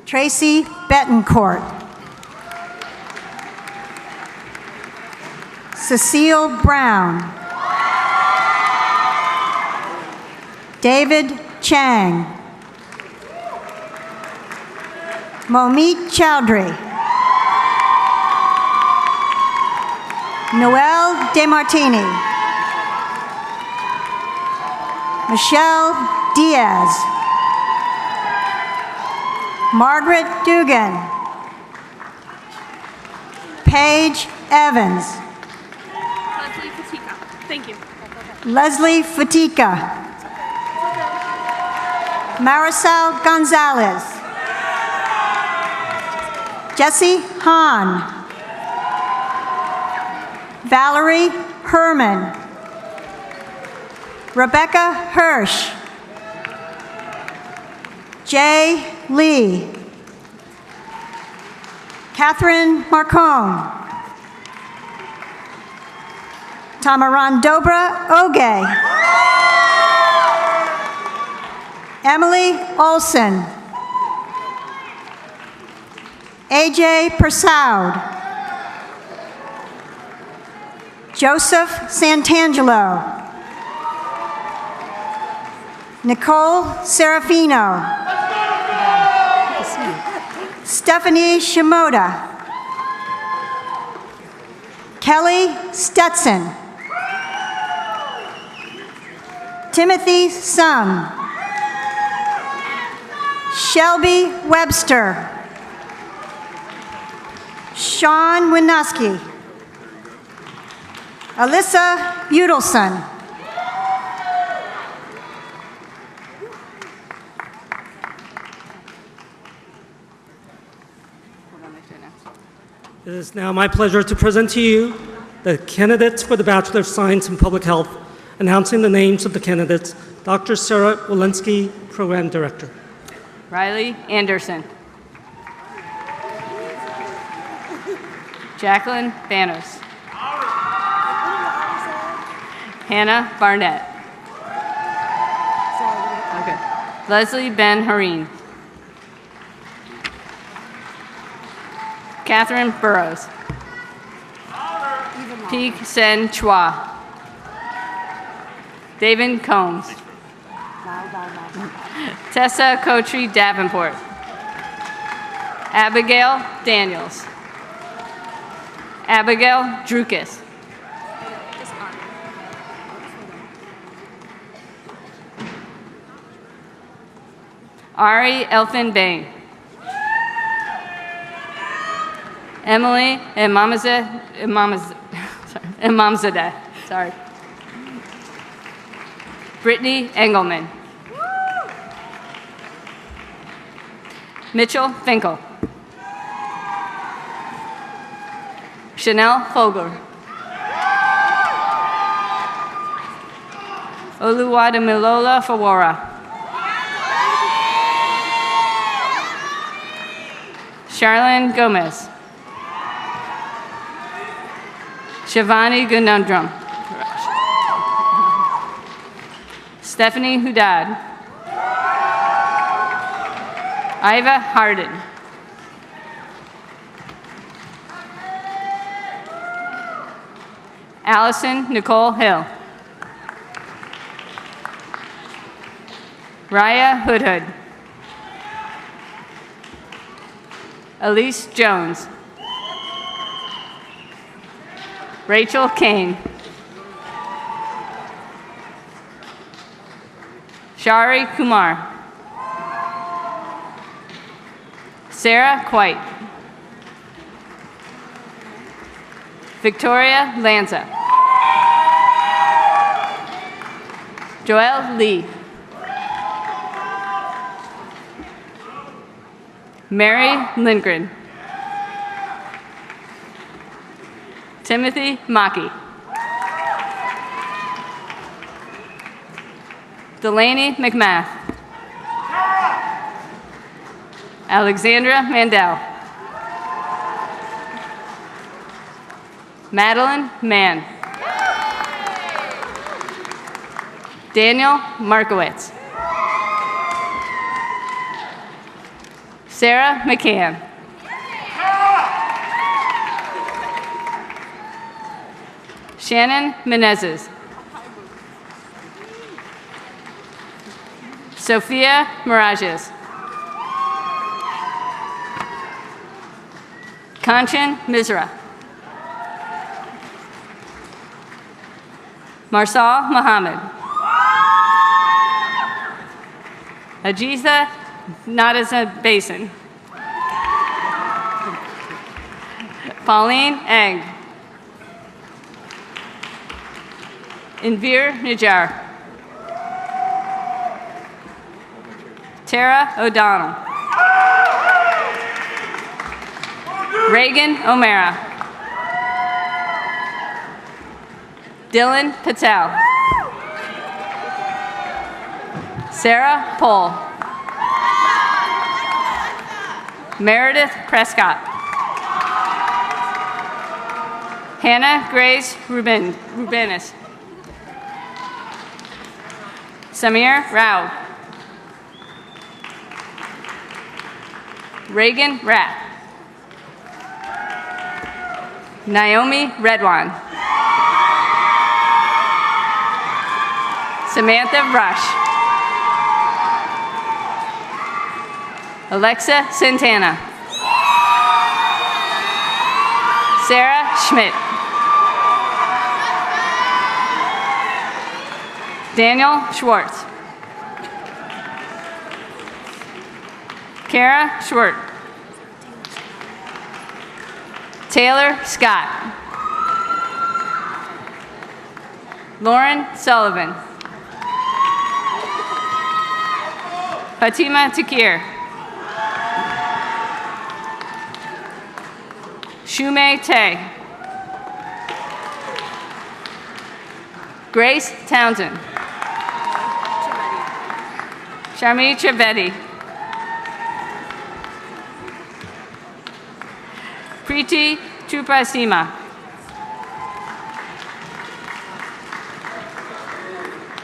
Tracy Betancourt. Cecile Brown. David Chang. Momit Chowdhury. Noel DeMartini. Michelle Diaz. Margaret Dugan. Paige Evans. Leslie Fatika. Thank you. Leslie Fatika. Marisol Gonzalez. Jesse Hahn. Valerie Herman. Rebecca Hirsch. Jay Lee. Catherine Marcone. Tamarandobra Oge. Emily Olson. AJ Persaud. Joseph Santangelo. Nicole Serafino. Stephanie Shimoda. Kelly Stetson. Timothy Sung. Shelby Webster. Sean Winuski. Alyssa Udelson. It is now my pleasure to present to you the candidates for the Bachelor of Science in Public Health. Announcing the names of the candidates, Dr. Sarah Walensky, Program Director. Riley Anderson. Jacqueline Banos. Hannah Barnett. Okay. Leslie Ben-Hareen. Catherine Burrows. Peek Sen Chua. David Combs. Tessa Kotri Davenport. Abigail Daniels. Abigail Drukas. Ari Elfin-Bang. Emily Imamzadeh. Sorry. Brittany Engelman. Mitchell Finkel. Chanel Fogler. Oluwadamilola Fawora. Charlene Gomez. Shivani Gunundram. Stephanie Hudad. Iva Harden. Allison Nicole Hill. Raya Hoodhood. Elise Jones. Rachel Kane. Shari Kumar. Sarah Quite. Victoria Lanza. Joelle Lee. Mary Lindgren. Timothy Maki. Delaney McMath. Alexandra Mandel. Madeline Mann. Daniel Markowitz. Sarah McCann. Shannon Menezes. Sophia Mirages. Kanchan Misra. Marsal Muhammad. Ajiza Nadaza Basin. Pauline Eng. Invir Nijar. Tara O'Donnell. Reagan O'Mara. Dylan Patel. Sarah Pohl. Meredith Prescott. Hannah Grace Rubenis. Samir Rao. Reagan Rapp. Naomi Redwan. Samantha Rush. Alexa Santana. Sarah Schmidt. Daniel Schwartz. Kara Schwartz. Taylor Scott. Lauren Sullivan. Fatima Takir. Shumei Tay. Grace Townsend. Sharmi Trivedi. Preeti Trupasima.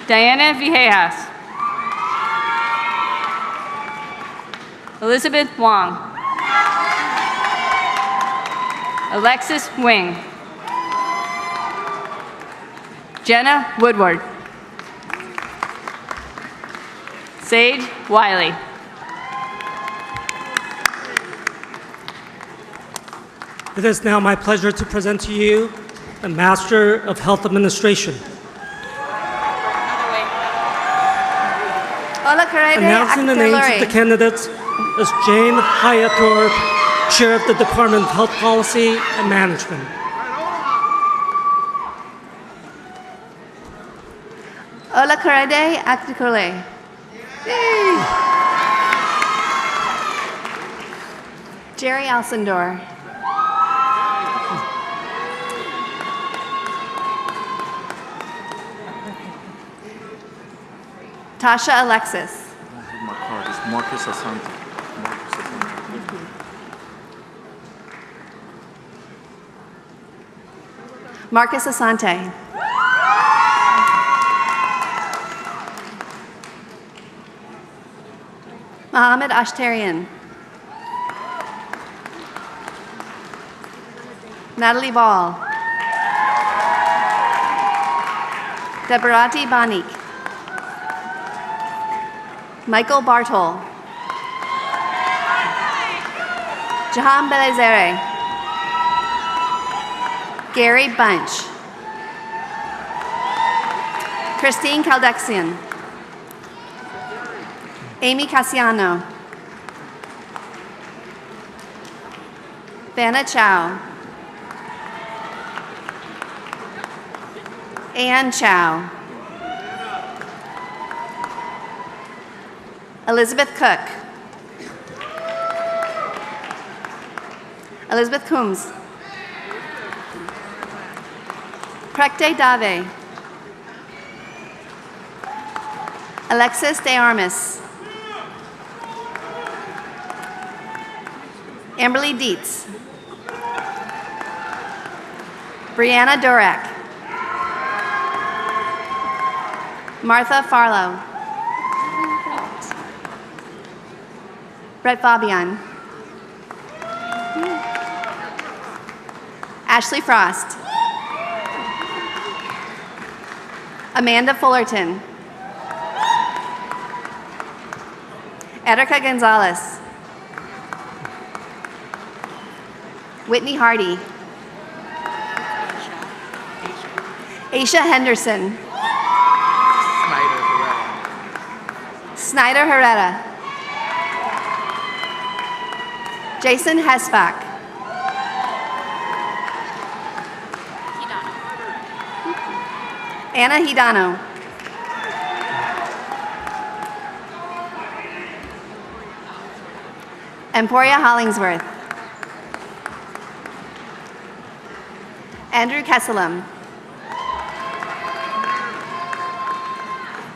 Diana Villejas. Elizabeth Wong. Alexis Wing. Jenna Woodward. Sage Wiley. It is now my pleasure to present to you the Master of Health Administration. Announcing the names of the candidates is Jane Hyatt-Thorpe, Chair of the Department of Health Policy and Management. Olakarede Aktikole. Jerry Alcindor. Natasha Alexis. I have my card. It's Marcus Asante. Marcus Asante. Marcus Asante. Mohammed Ashtarian. Natalie Ball. Deborati Banik. Michael Bartol. Jahan Belezere. Gary Bunch. Christine Caldexian. Amy Cassiano. Vanna Chow. Ann Chow. Elizabeth Cook. Elizabeth Coombs. Prekte Dave. Alexis De Armas. Amberly Dietz. Brianna Durak. Martha Farlow. Brett Fabian. Ashley Frost. Amanda Fullerton. Erica Gonzalez. Whitney Hardy. Aisha Henderson. Snyder Herrera. Jason Hesbach. Anna Hidano. Emporia Hollingsworth. Andrew Kesselum.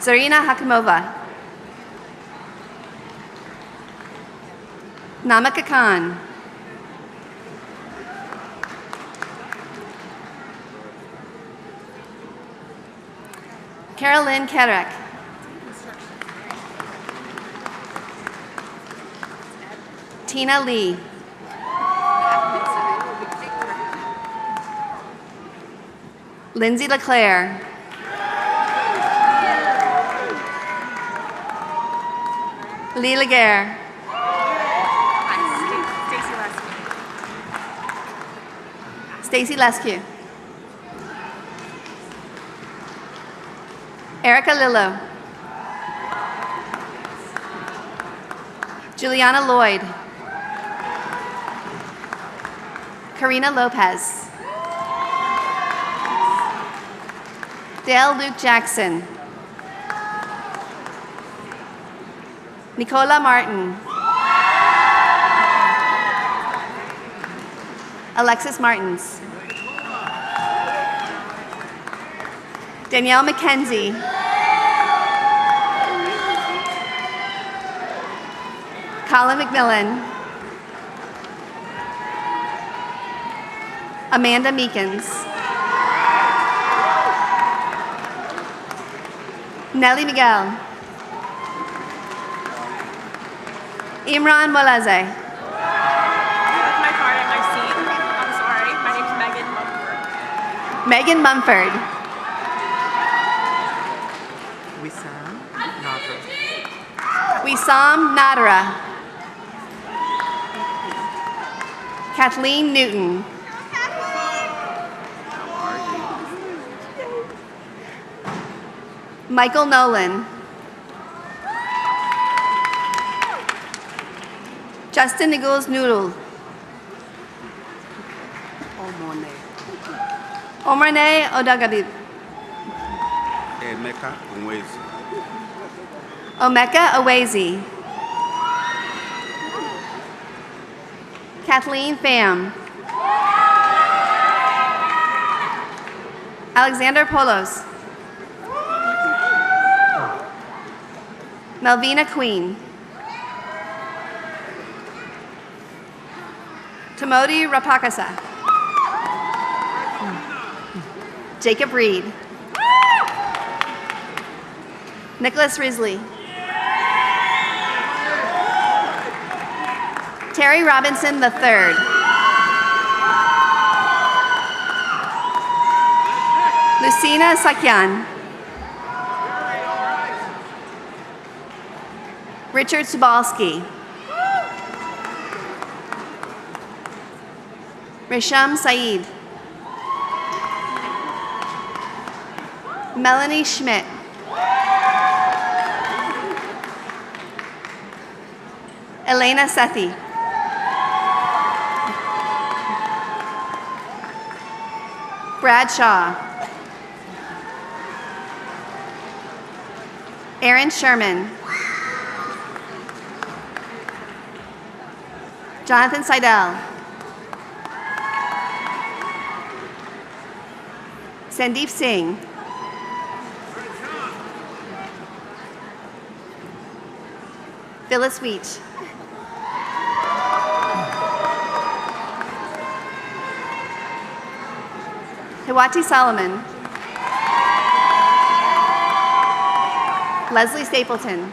Zarina Hakimova. Namika Khan. Carolyn Kedrick. Tina Lee. Lindsay LeClaire. Lee Laguerre. Stacy Lescu. Erica Lillo. Juliana Lloyd. Karina Lopez. Dale Luke Jackson. Nicola Martin. Alexis Martins. Danielle McKenzie. Colin McMillan. Amanda Meekins. Nellie Miguel. Imran Moleze. That's my card and my seat. I'm sorry. My name's Megan Mumford. Megan Mumford. Wissam Nadra. Kathleen Newton. Michael Nolan. Justin Nichols Noodle. Omrane Odagabib. Emeka Onwezi. Omeka Awezi. Kathleen Pham. Alexander Polos. Melvina Queen. Timoti Rapakasa. Jacob Reed. Nicholas Risley. Terry Robinson III. Lucina Sakyan. Richard Subalski. Risham Saeed. Melanie Schmidt. Elena Sethi. Brad Shaw. Aaron Sherman. Jonathan Seidel. Sandeep Singh. Phyllis Weech. Hiwati Solomon. Leslie Stapleton.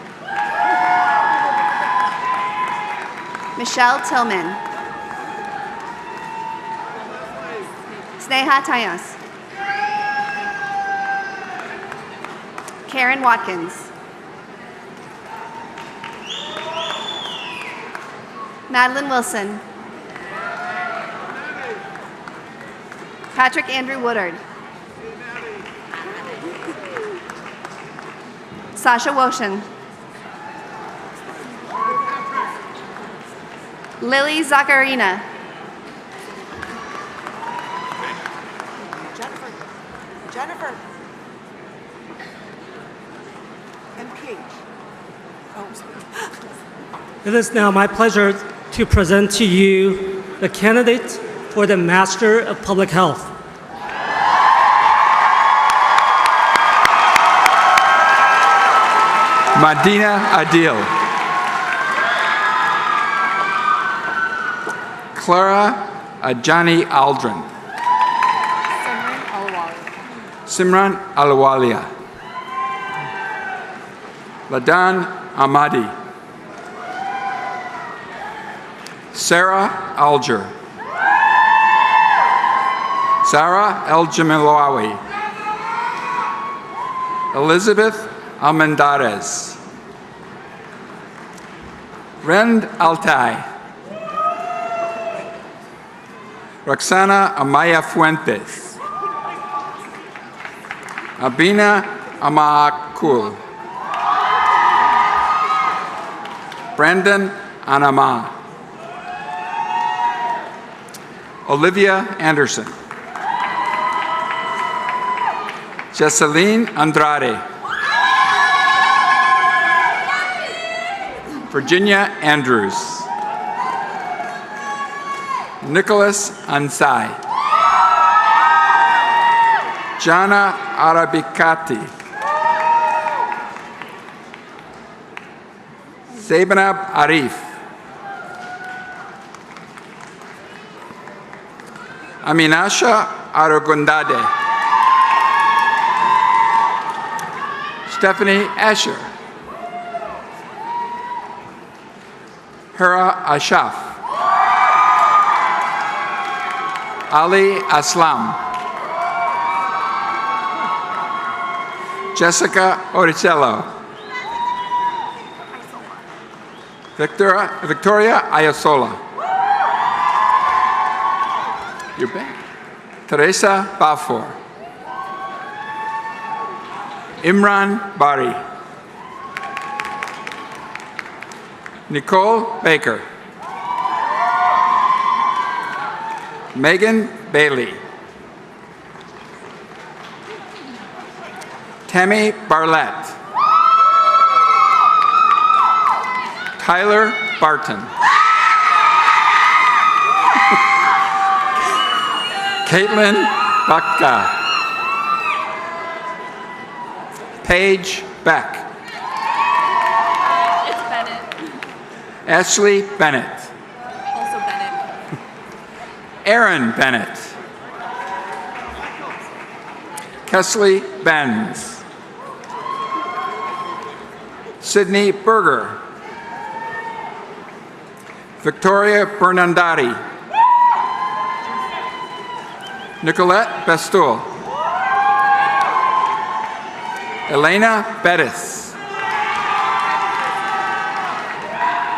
Michelle Tillman. Sneha Tayas. Karen Watkins. Madeline Wilson. Patrick Andrew Woodard. Sasha Woshin. Lily Zacharina. Jennifer. MPH. It is now my pleasure to present to you the candidates for the Master of Public Health. Madina Adil. Clara Ajani Aldrin. Simran Alwalia. Ladan Ahmadi. Sarah Alger. Sarah El Jamilawi. Elizabeth Almendarez. Rend Altai. Roxana Amaya Fuentes. Abina Amakul. Brandon Anama. Olivia Anderson. Jesseline Andrade. Virginia Andrews. Nicholas Ansai. Jana Arabikati. Zainab Arif. Aminasha Aragondade. Stephanie Asher. Hera Ashaf. Ali Aslam. Jessica Oricello. Victoria Ayasola. You're back. Teresa Bafor. Imran Bari. Nicole Baker. Megan Bailey. Tammy Barlett. Tyler Barton. Caitlin Bakka. Paige Beck. Ashley Bennett. Also Bennett. Aaron Bennett. Kesley Benz. Sydney Berger. Victoria Bernandari. Nicolette Bestul. Elena Bettis.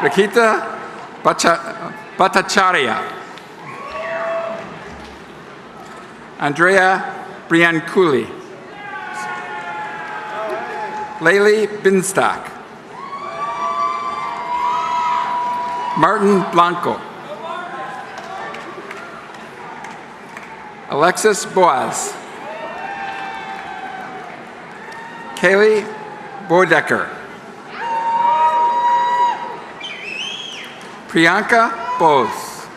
Rakita Bhattacharya. Andrea Brianculi. Layli Binstock. Martin Blanco. Alexis Boaz. Kaylee Bodecker. Priyanka Bose.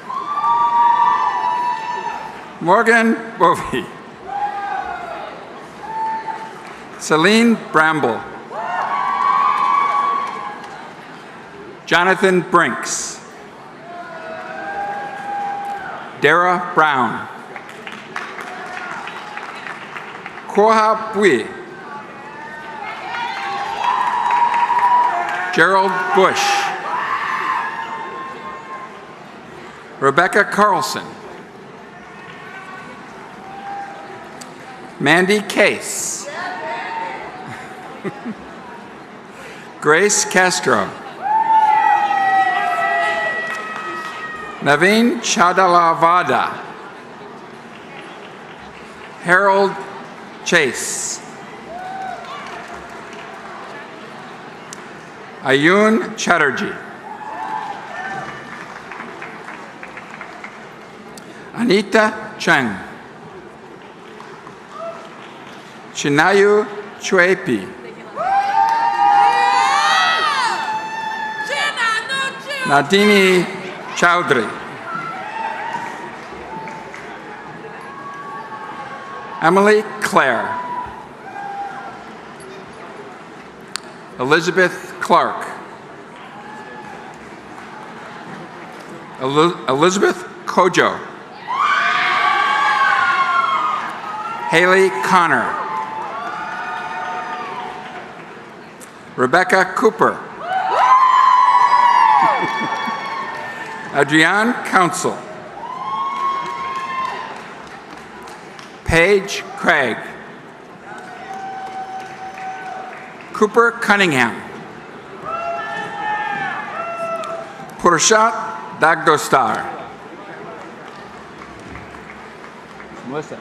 Morgan Bovey. Celine Bramble. Jonathan Brinks. Dara Brown. Koha Bui. Gerald Bush. Rebecca Carlson. Mandy Case. Grace Castro. Naveen Chadalavada. Harold Chase. Ayun Chatterjee. Anita Cheng. Chinayu Chuepi. Nadini Chowdhury. Emily Clare. Elizabeth Clark. Elizabeth Kojo. Haley Connor. Rebecca Cooper. Adrienne Council. Paige Craig. Cooper Cunningham. Purshat Dagdostar. Melissa.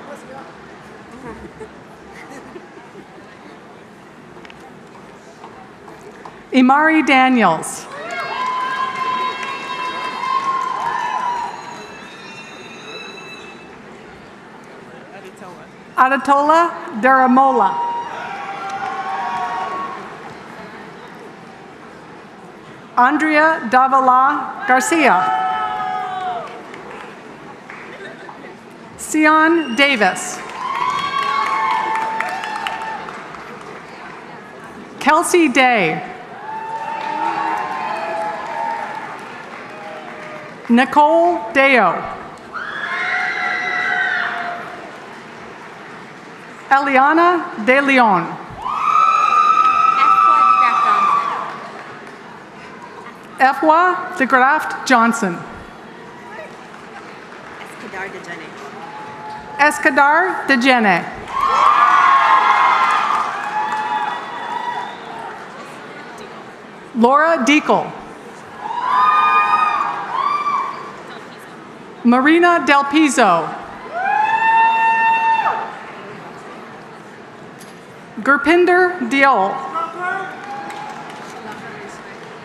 Imari Daniels. Adatola Daramola. Andrea Davila Garcia. Sion Davis. Kelsey Day. Nicole Deo. Eliana De Leon. Efwa de Graft Johnson. Escadar de Jene. Laura Deacle. Marina Del Piso. Gurpinder Diol.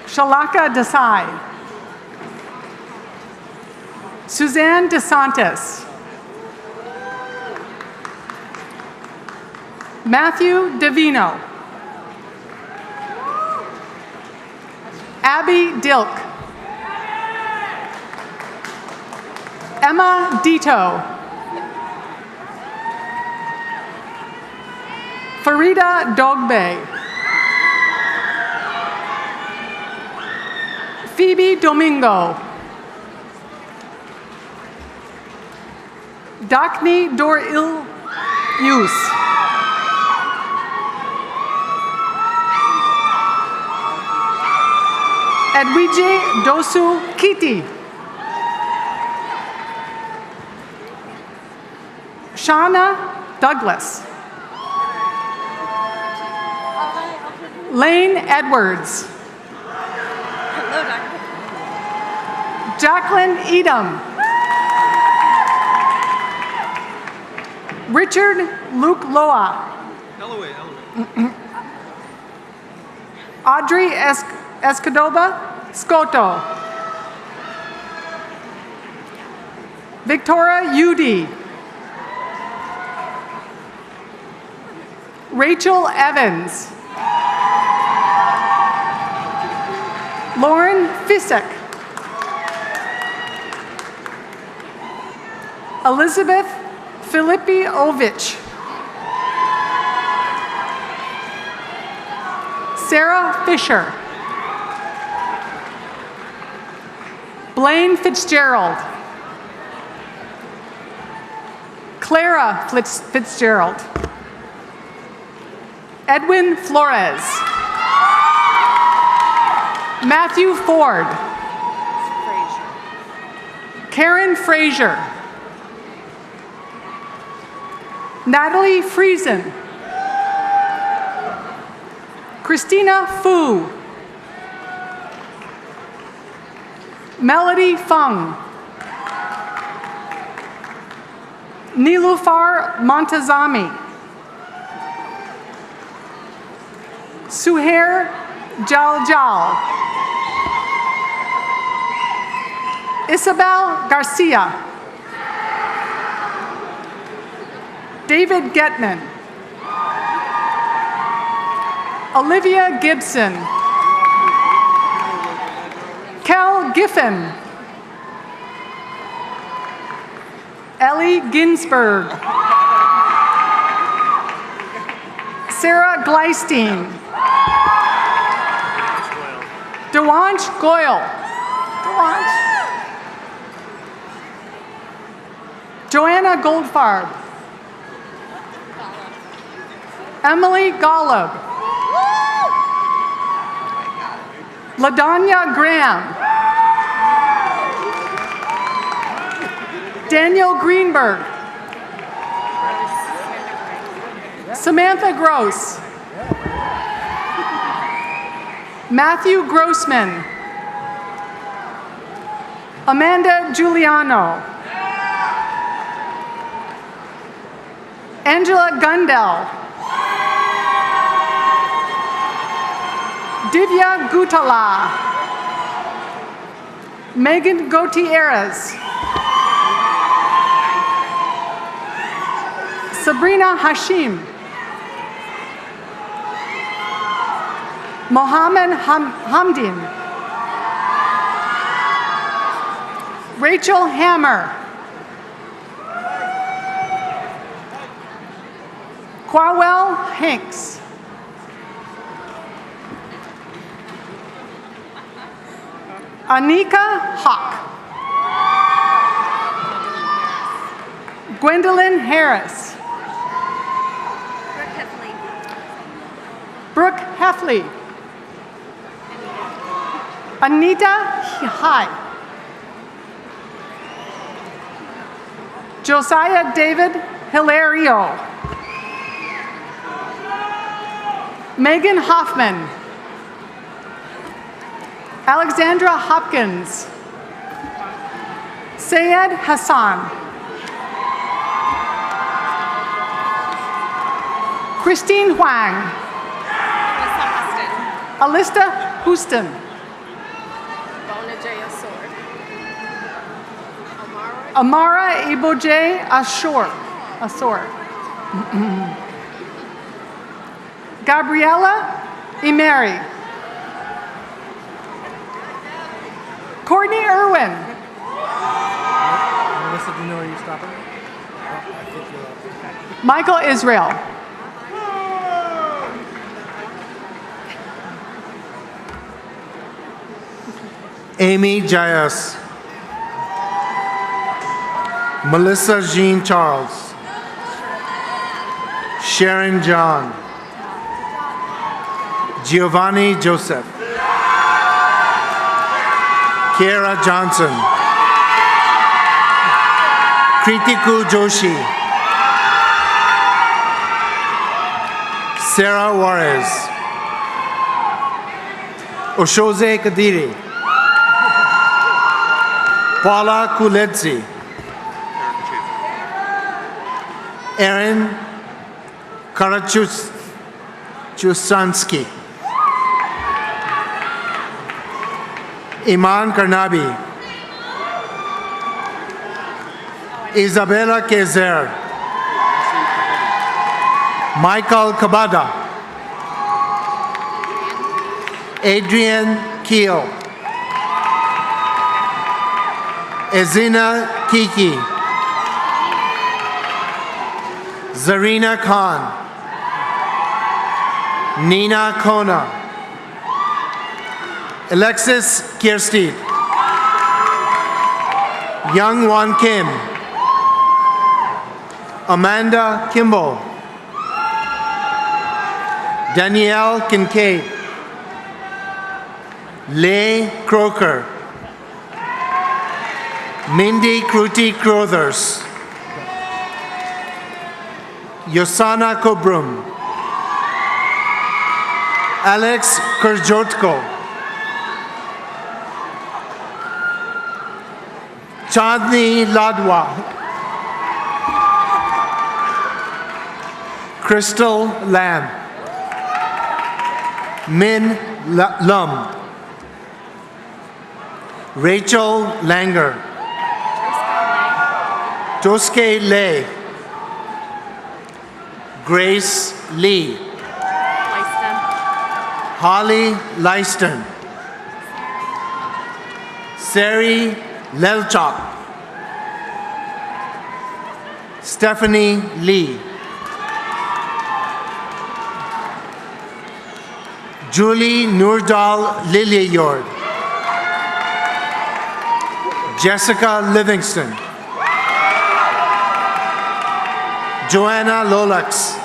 Shalaka Desai. Suzanne DeSantis. Matthew Davino. Abby Dilk. Emma Dito. Farida Dogbe. Phoebe Domingo. Dakni Dor-Il Yus. Edwige Dosu Kiti. Shauna Douglas. Lane Edwards. Jacqueline Edom. Richard Luke Loa. Audrey Escodoba Scoto. Victoria Udi. Rachel Evans. Lauren Fisek. Elizabeth Filippovich. Sarah Fisher. Blaine Fitzgerald. Clara Fitzgerald. Edwin Flores. Matthew Ford. Karen Frazier. Natalie Friesen. Christina Fu. Melody Fung. Nilufar Montazami. Suhair Jaljal. Isabel Garcia. David Getman. Olivia Gibson. Kel Giffen. Ellie Ginsberg. Sarah Gleistein. Dewanch Goyle. Joanna Goldfarb. Emily Golub. LaDanya Graham. Daniel Greenberg. Samantha Gross. Matthew Grossman. Amanda Giuliano. Angela Gundel. Divya Gutala. Megan Gutierrez. Sabrina Hashim. Mohammed Hamdin. Rachel Hammer. Quawell Hanks. Anika Hawk. Gwendolyn Harris. Brooke Heffley. Anita Hai. Josiah David Hilario. Megan Hoffman. Alexandra Hopkins. Sayed Hassan. Christine Huang. Alista Houston. Amara Iboje Asor. Gabriella Imeri. Courtney Irwin. Melissa, do you know where you're stopping? Michael Israel. Amy Jayas. Melissa Jean Charles. Sharon John. Giovanni Joseph. Kiera Johnson. Kritiku Joshi. Sarah Juarez. Oshoze Kadiri. Paula Kuledzi. Aaron Karachusansky. Iman Karnabi. Isabella Kezer. Michael Kabada. Adrian Keel. Ezina Kiki. Zarina Khan. Nina Kona. Alexis Kirsty. Young Wan Kim. Amanda Kimball. Danielle Kincaid. Leigh Croker. Mindy Kruti Crothers. Yosana Kobrum. Alex Kurjotko. Chandni Ladwa. Crystal Lamb. Min Lum. Rachel Langer. Joske Lei. Grace Lee. Holly Leiston. Sari Lelchok. Stephanie Lee. Julie Nurdal Lillieyord. Jessica Livingston. Joanna Lolax.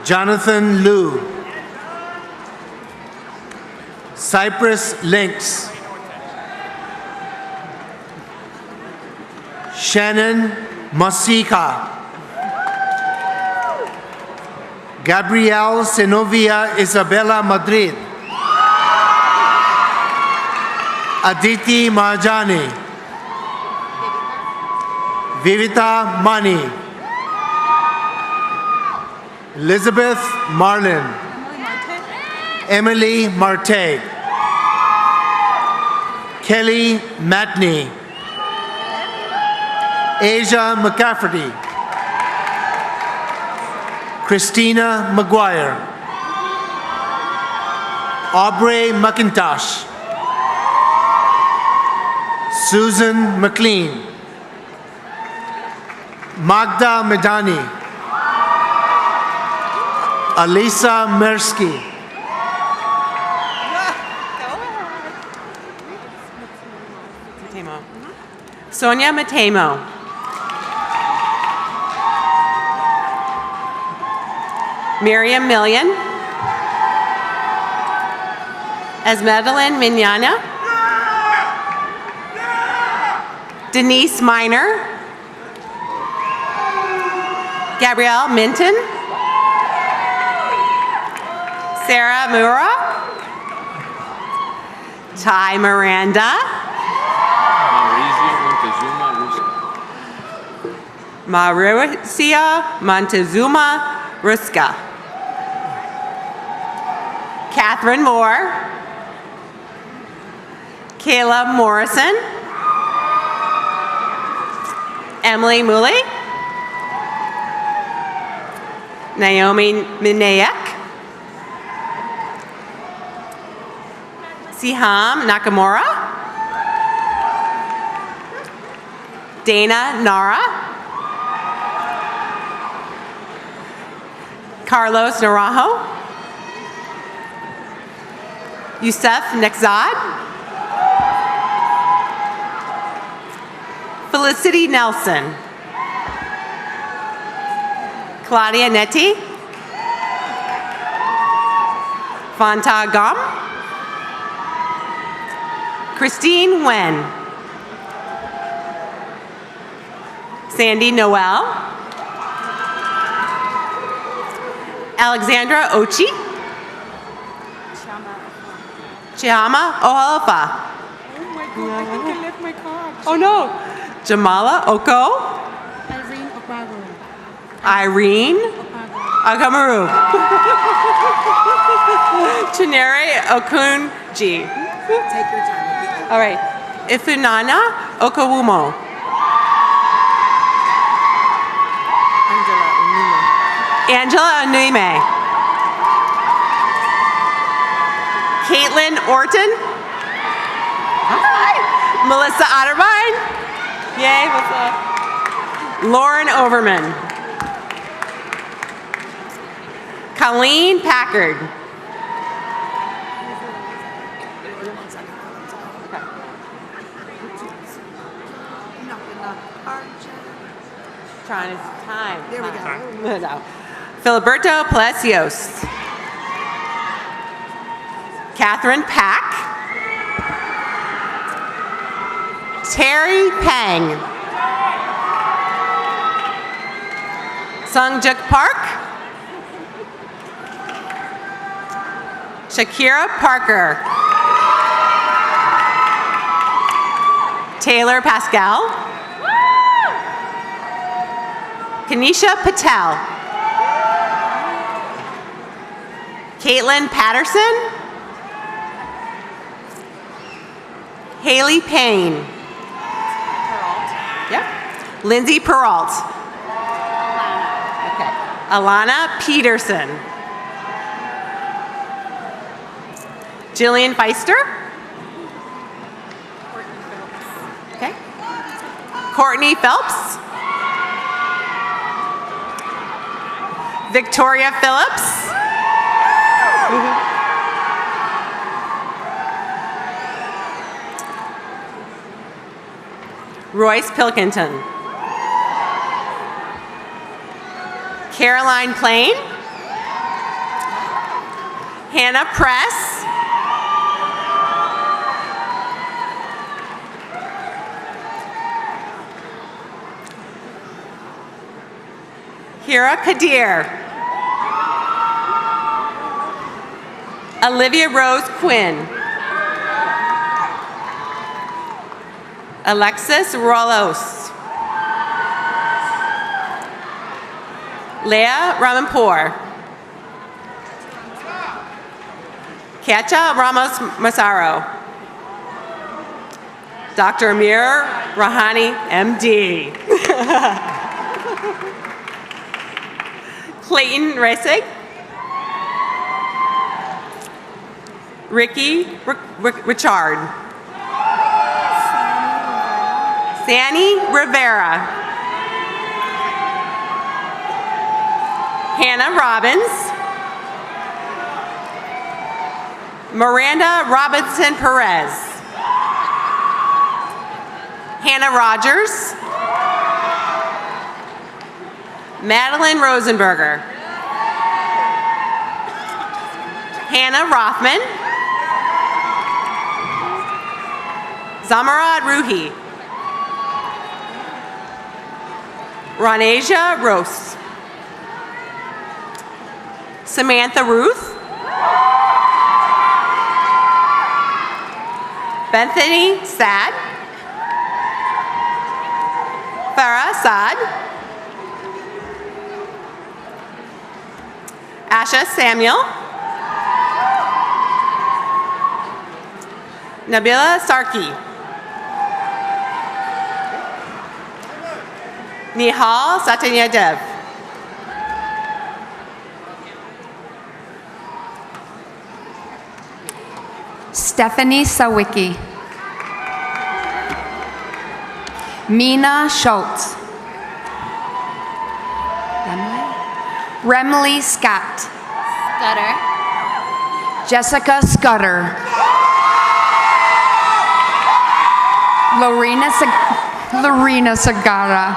Jonathan Liu. Cypress Lynx. Shannon Masika. Gabrielle Senovia Isabella Madrid. Aditi Mahajani. Vivita Mani. Elizabeth Marlin. Emily Marte. Kelly Matney. Asia McCafferty. Christina McGuire. Aubrey McIntosh. Susan McLean. Magda Medani. Alisa Mersky. Sonia Matemo. Miriam Million. Esmedeline Mignana. Denise Miner. Gabrielle Minton. Sarah Mura. Ty Miranda. Mauricia Montezuma Ruska. Catherine Moore. Kayla Morrison. Emily Mooley. Naomi Minayak. Siham Nakamura. Dana Nara. Carlos Naranjo. Yusef Nekzad. Felicity Nelson. Claudia Netti. Fanta Gom. Christine Wen. Sandy Noel. Alexandra Ochi. Chiama Ohalafa. Oh my God, I think I left my card. Oh no. Jamala Oko. Irene Opago. Irene Agamaru. Chinere Okunji. Take your time. All right. Ifunana Okawumo. Angela Onime. Caitlin Orton. Hi. Melissa Otterbein. Yay, what's up? Lauren Overman. Colleen Packard. Trying to time. There we go. No. Filiberto Palacios. Catherine Pack. Terry Pang. Sungjuk Park. Shakira Parker. Taylor Pascal. Kanisha Patel. Caitlin Patterson. Haley Payne. Yeah. Lindsay Peralt. Okay. Alana Peterson. Jillian Feister. Okay. Courtney Phelps. Victoria Phillips. Royce Pilkington. Caroline Plain. Hannah Press. Hira Kadir. Olivia Rose Quinn. Alexis Rolos. Leah Ramanpour. Kacha Ramos Masaro. Dr. Amir Rahani, MD. Clayton Resig. Ricky Richard. Sandy Rivera. Hannah Robbins. Miranda Robinson Perez. Hannah Rogers. Madeline Rosenberger. Hannah Rothman. Zamarad Ruhi. Ronasia Rose. Samantha Ruth. Bethany Sad. Farah Saad. Asha Samuel. Nabila Sarki. Nihal Satyadev. Stephanie Sawicki. Mina Schultz. Remley Scott. Stutter. Jessica Scudder. Lorena Sagara.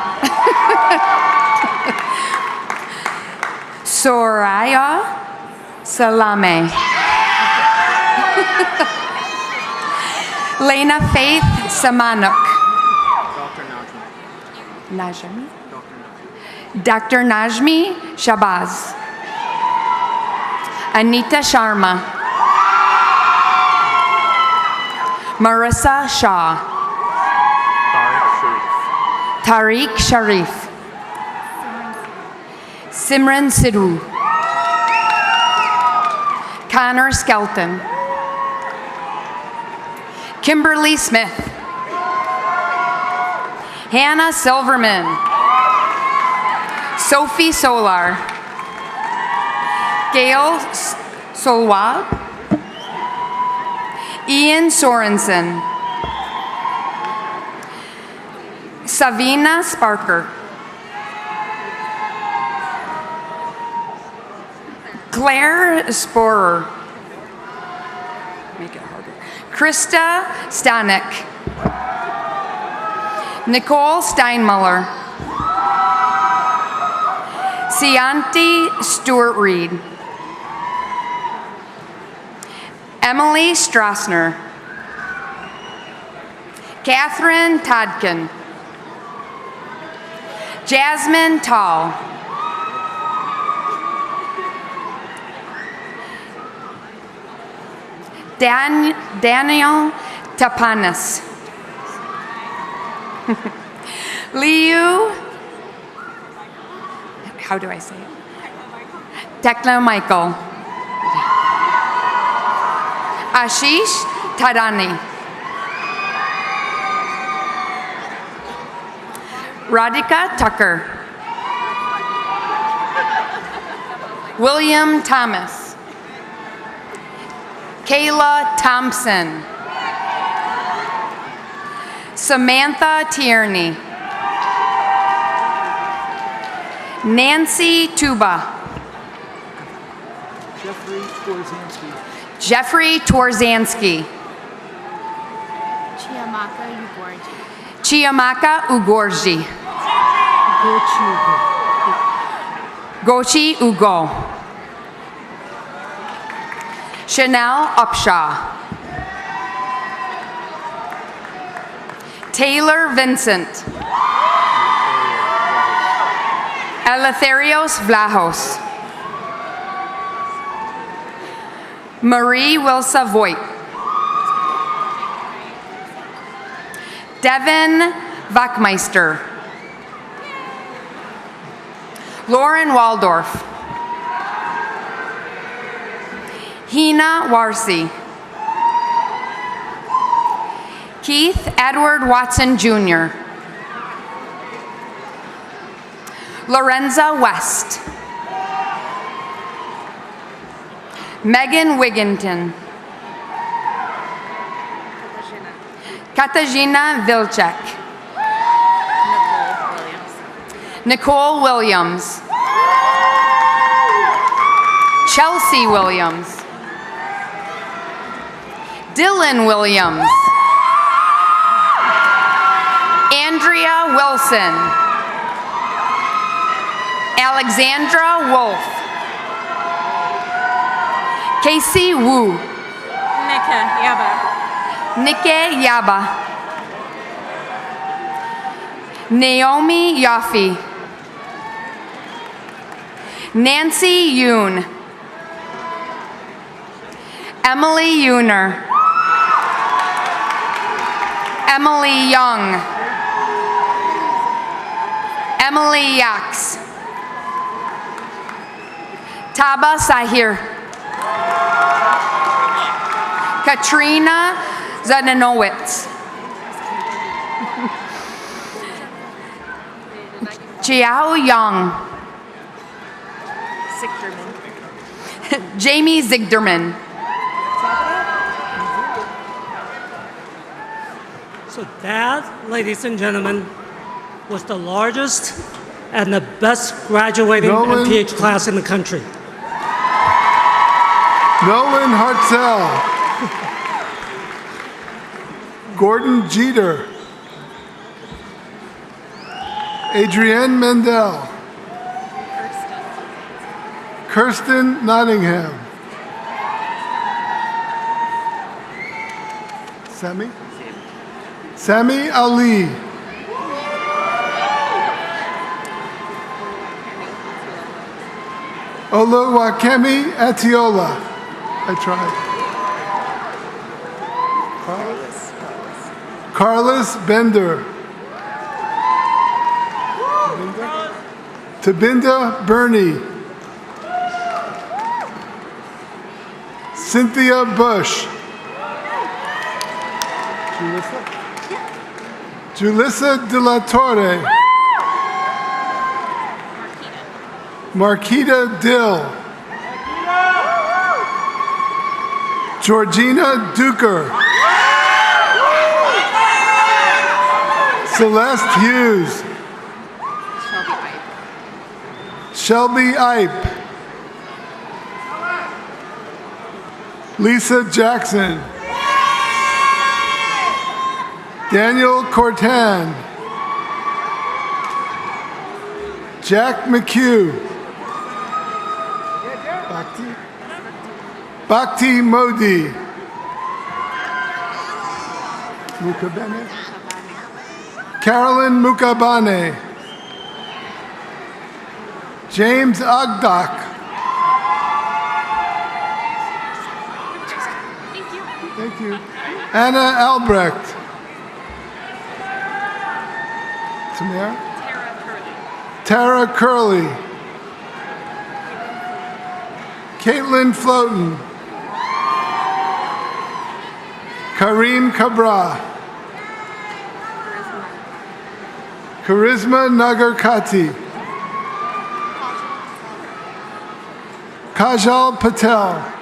Soraya Salame. Lena Faith Samanuk. Najmi. Dr. Najmi Shabazz. Anita Sharma. Marissa Shaw. Tariq Sharif. Simran Sidhu. Connor Skelton. Kimberly Smith. Hannah Silverman. Sophie Solar. Gail Solwab. Ian Sorensen. Savina Sparker. Claire Sporer. Make it harder. Krista Stanek. Nicole Steinmuller. Cianti Stewart-Reed. Emily Strassner. Catherine Todkin. Jasmine Tall. Daniel Tapanis. Liu, how do I say it? Tekla Michael. Ashish Tadani. Radhika Tucker. William Thomas. Kayla Thompson. Samantha Tierney. Nancy Tuba. Jeffrey Torzanski. Jeffrey Torzanski. Chiamaka Ugorji. Chiamaka Ugorji. Gochi Ugo. Chanel Upshaw. Taylor Vincent. Eleutherios Vlahos. Marie Wilsa Voigt. Devin Wachmeister. Lauren Waldorf. Hina Warsi. Keith Edward Watson Jr. Lorenza West. Megan Wigginton. Katarzyna Wilczek. Nicole Williams. Chelsea Williams. Dylan Williams. Andrea Wilson. Alexandra Wolf. Casey Wu. Nika Yaba. Nike Yaba. Naomi Yaffe. Nancy Yoon. Emily Yuner. Emily Young. Emily Yax. Taba Sahir. Katrina Zananowitz. Chiao Young. Jamie Zigderman. So that, ladies and gentlemen, was the largest and the best graduating MPH class in the country. Nolan Hartzell. Gordon Jeter. Adrienne Mendel. Kirsten Nottingham. Sami Ali. Oluwakemi Atiola. I tried. Carlos Bender. Tabinda Burney. Cynthia Bush. Julissa De La Torre. Marquita Dill. Georgina Duker. Celeste Hughes. Shelby Ipe. Lisa Jackson. Daniel Cortan. Jack McHugh. Bhakti Modi. Mukabane. Carolyn Mukabane. James Ogdock. Thank you. Anna Albrecht. Tamara? Tara Curley. Caitlin Floten. Kareem Cabra. Charisma Nagarkati. Kajal Patel.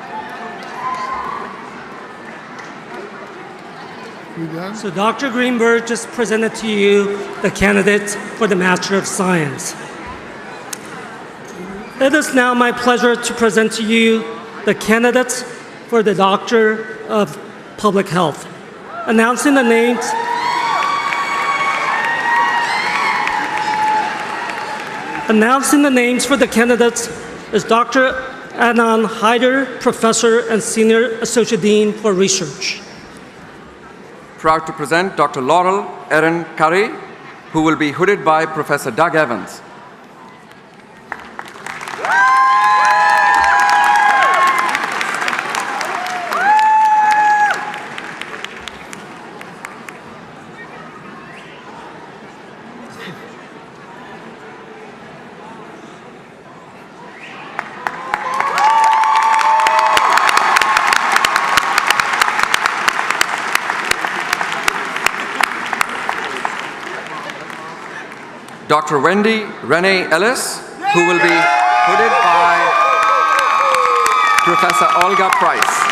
So Dr. Greenberg just presented to you the candidates for the Master of Science. It is now my pleasure to present to you the candidates for the Doctor of Public Health. Announcing the names. Announcing the names for the candidates is Dr. Adnan Haider, Professor and Senior Associate Dean for Research. Proud to present Dr. Laurel Erin Curry, who will be hooded by Professor Doug Evans. Dr. Wendy Renee Ellis, who will be hooded by Professor Olga Price.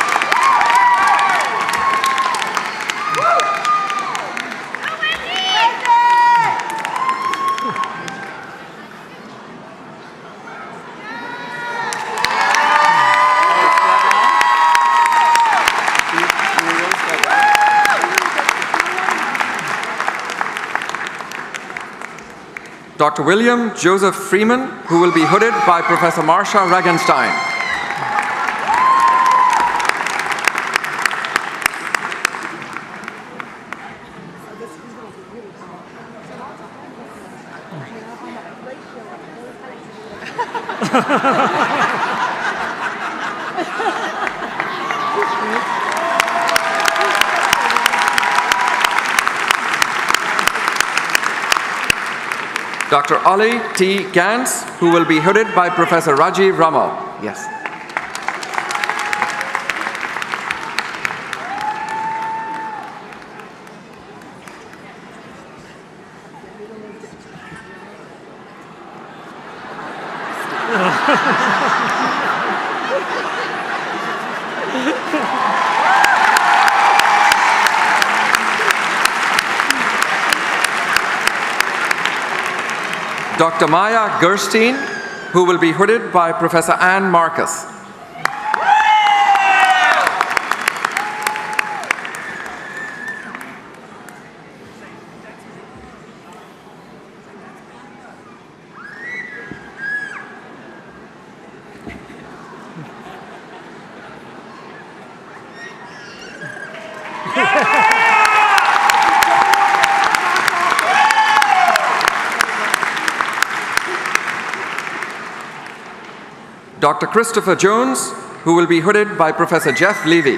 Dr. William Joseph Freeman, who will be hooded by Professor Marsha Ragenstein. Dr. Ali T. Gantz, who will be hooded by Professor Rajiv Ramo. Yes. Dr. Maya Gerstein, who will be hooded by Professor Ann Marcus. Dr. Christopher Jones, who will be hooded by Professor Jeff Levy.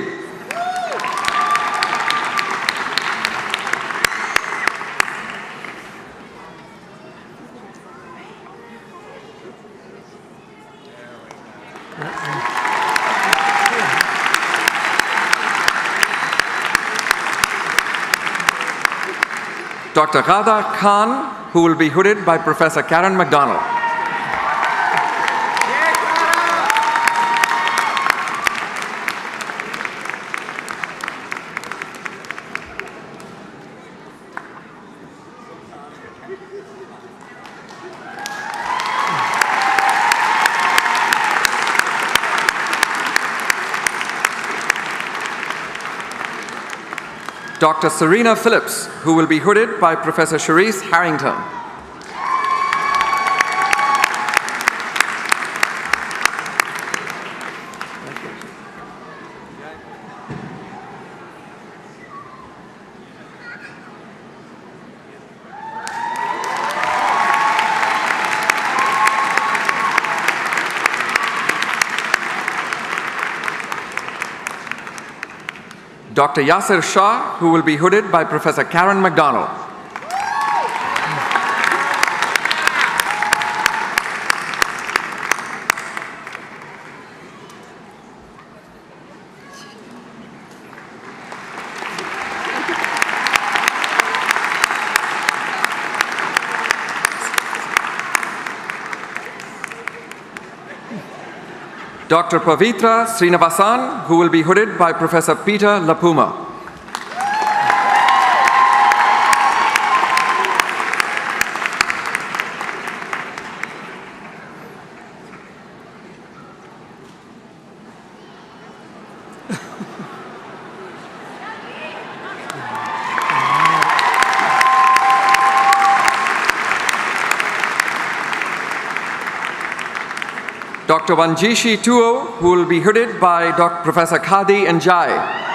Dr. Radha Khan, who will be hooded by Professor Karen McDonald. Dr. Serena Phillips, who will be hooded by Professor Cherise Harrington. Dr. Yasir Shah, who will be hooded by Professor Karen McDonald. Dr. Pavitra Srinivasan, who will be hooded by Professor Peter Lapuma. Dr. Vanjishi Tuo, who will be hooded by Professor Khadi Njai.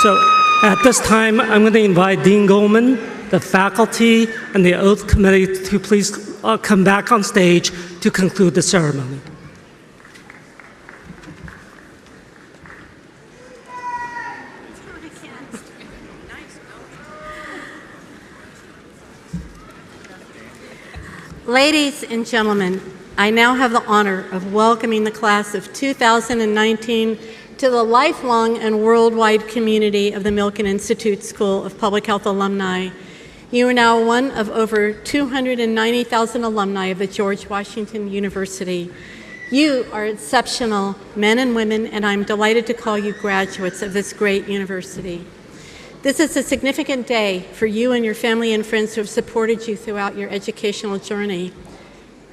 So at this time, I'm going to invite Dean Goldman, the faculty, and the Oath Committee to please come back on stage to conclude the ceremony. Ladies and gentlemen, I now have the honor of welcoming the class of 2019 to the lifelong and worldwide community of the Milken Institute School of Public Health alumni. You are now one of over 290,000 alumni of the George Washington University. You are exceptional men and women, and I'm delighted to call you graduates of this great university. This is a significant day for you and your family and friends who have supported you throughout your educational journey.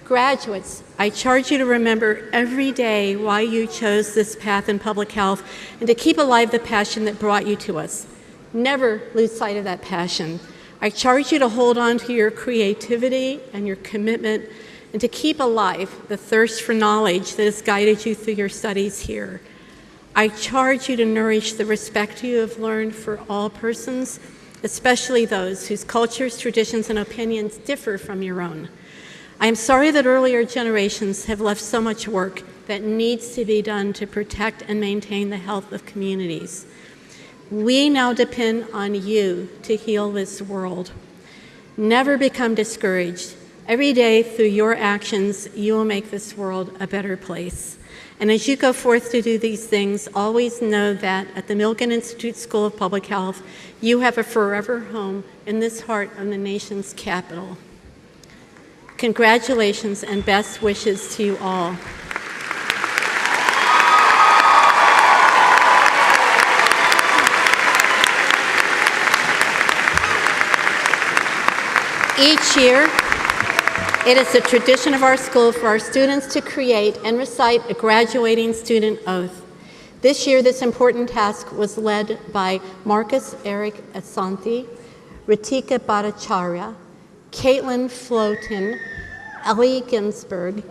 Graduates, I charge you to remember every day why you chose this path in public health and to keep alive the passion that brought you to us. Never lose sight of that passion. I charge you to hold on to your creativity and your commitment and to keep alive the thirst for knowledge that has guided you through your studies here. I charge you to nourish the respect you have learned for all persons, especially those whose cultures, traditions, and opinions differ from your own. I am sorry that earlier generations have left so much work that needs to be done to protect and maintain the health of communities. We now depend on you to heal this world. Never become discouraged. Every day through your actions, you will make this world a better place. And as you go forth to do these things, always know that at the Milken Institute School of Public Health, you have a forever home in this heart of the nation's capital. Congratulations and best wishes to you all. Each year, It is the tradition of our school for our students to create and recite a graduating student oath. This year, this important task was led by Marcus Eric Asanti, Ritika Bhattacharya, Caitlin Floten, Ellie Ginsberg,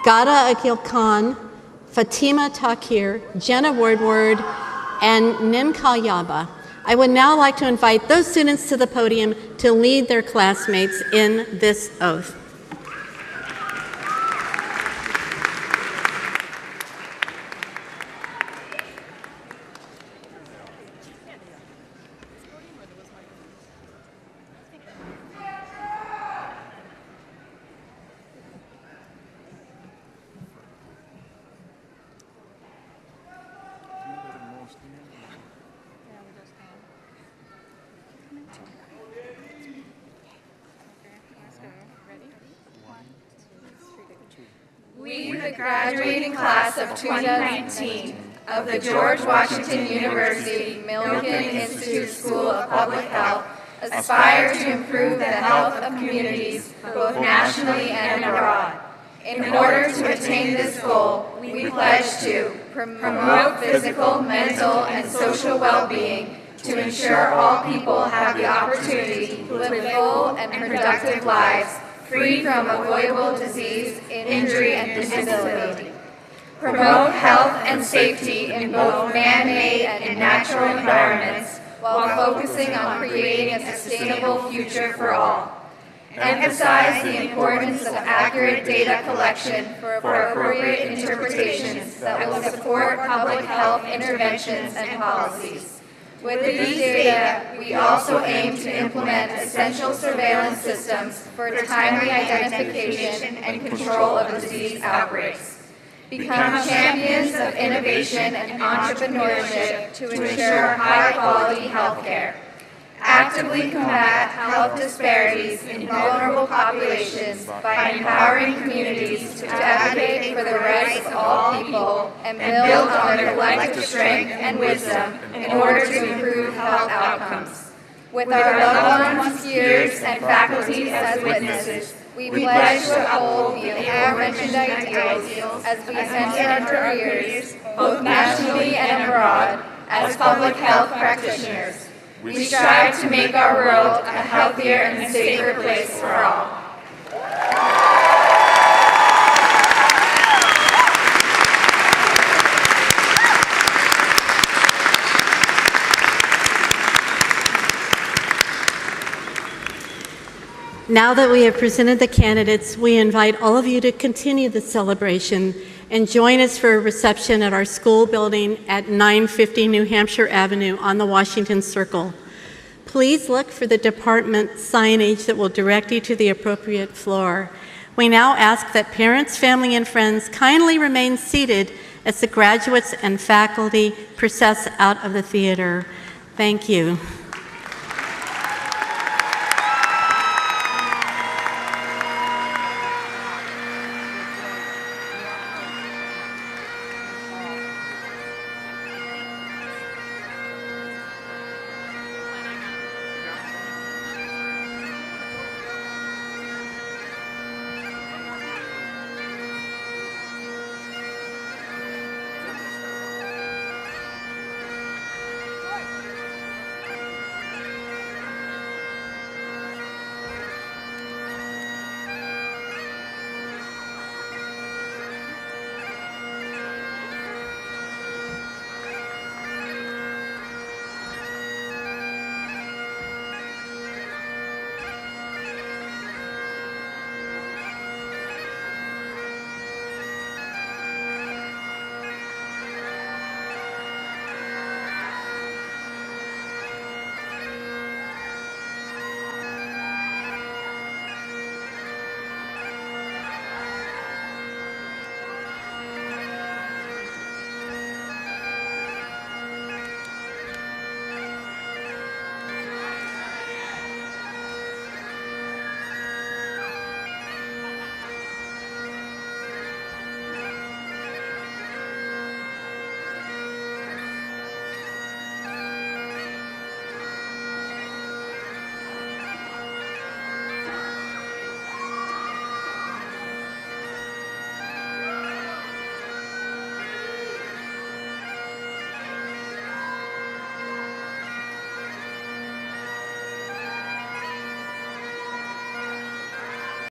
Gada Akil Khan, Fatima Takir, Jenna Woodward, and Ninkal Yaba. I would now like to invite those students to the podium to lead their classmates in this oath. We, the graduating class of 2019 of the George Washington University Milken Institute School of Public Health, aspire to improve the health of communities both nationally and abroad. In order to attain this goal, we pledge to promote physical, mental, and social well-being to ensure all people have the opportunity to live full and productive lives free from avoidable disease, injury, and disability. Promote health and safety in both man-made and natural environments while focusing on creating a sustainable future for all. Emphasize the importance of accurate data collection for appropriate interpretations that will support public health interventions and policies. With these data, we also aim to implement essential surveillance systems for timely identification and control of disease outbreaks. Become champions of innovation and entrepreneurship to ensure high-quality health care. Actively combat health disparities in vulnerable populations by empowering communities to advocate for the rights of all people and build on their collective strength and wisdom in order to improve health outcomes. With our loved ones, peers, and faculty as witnesses, we pledge to uphold the aforementioned ideals as we enter our careers, both nationally and abroad, as public health practitioners. We strive to make our world a healthier and safer place for all. Now that we have presented the candidates, we invite all of you to continue the celebration and join us for a reception at our school building at 950 New Hampshire Avenue on the Washington Circle. Please look for the department signage that will direct you to the appropriate floor. We now ask that parents, family, and friends kindly remain seated as the graduates and faculty process out of the theater. Thank you.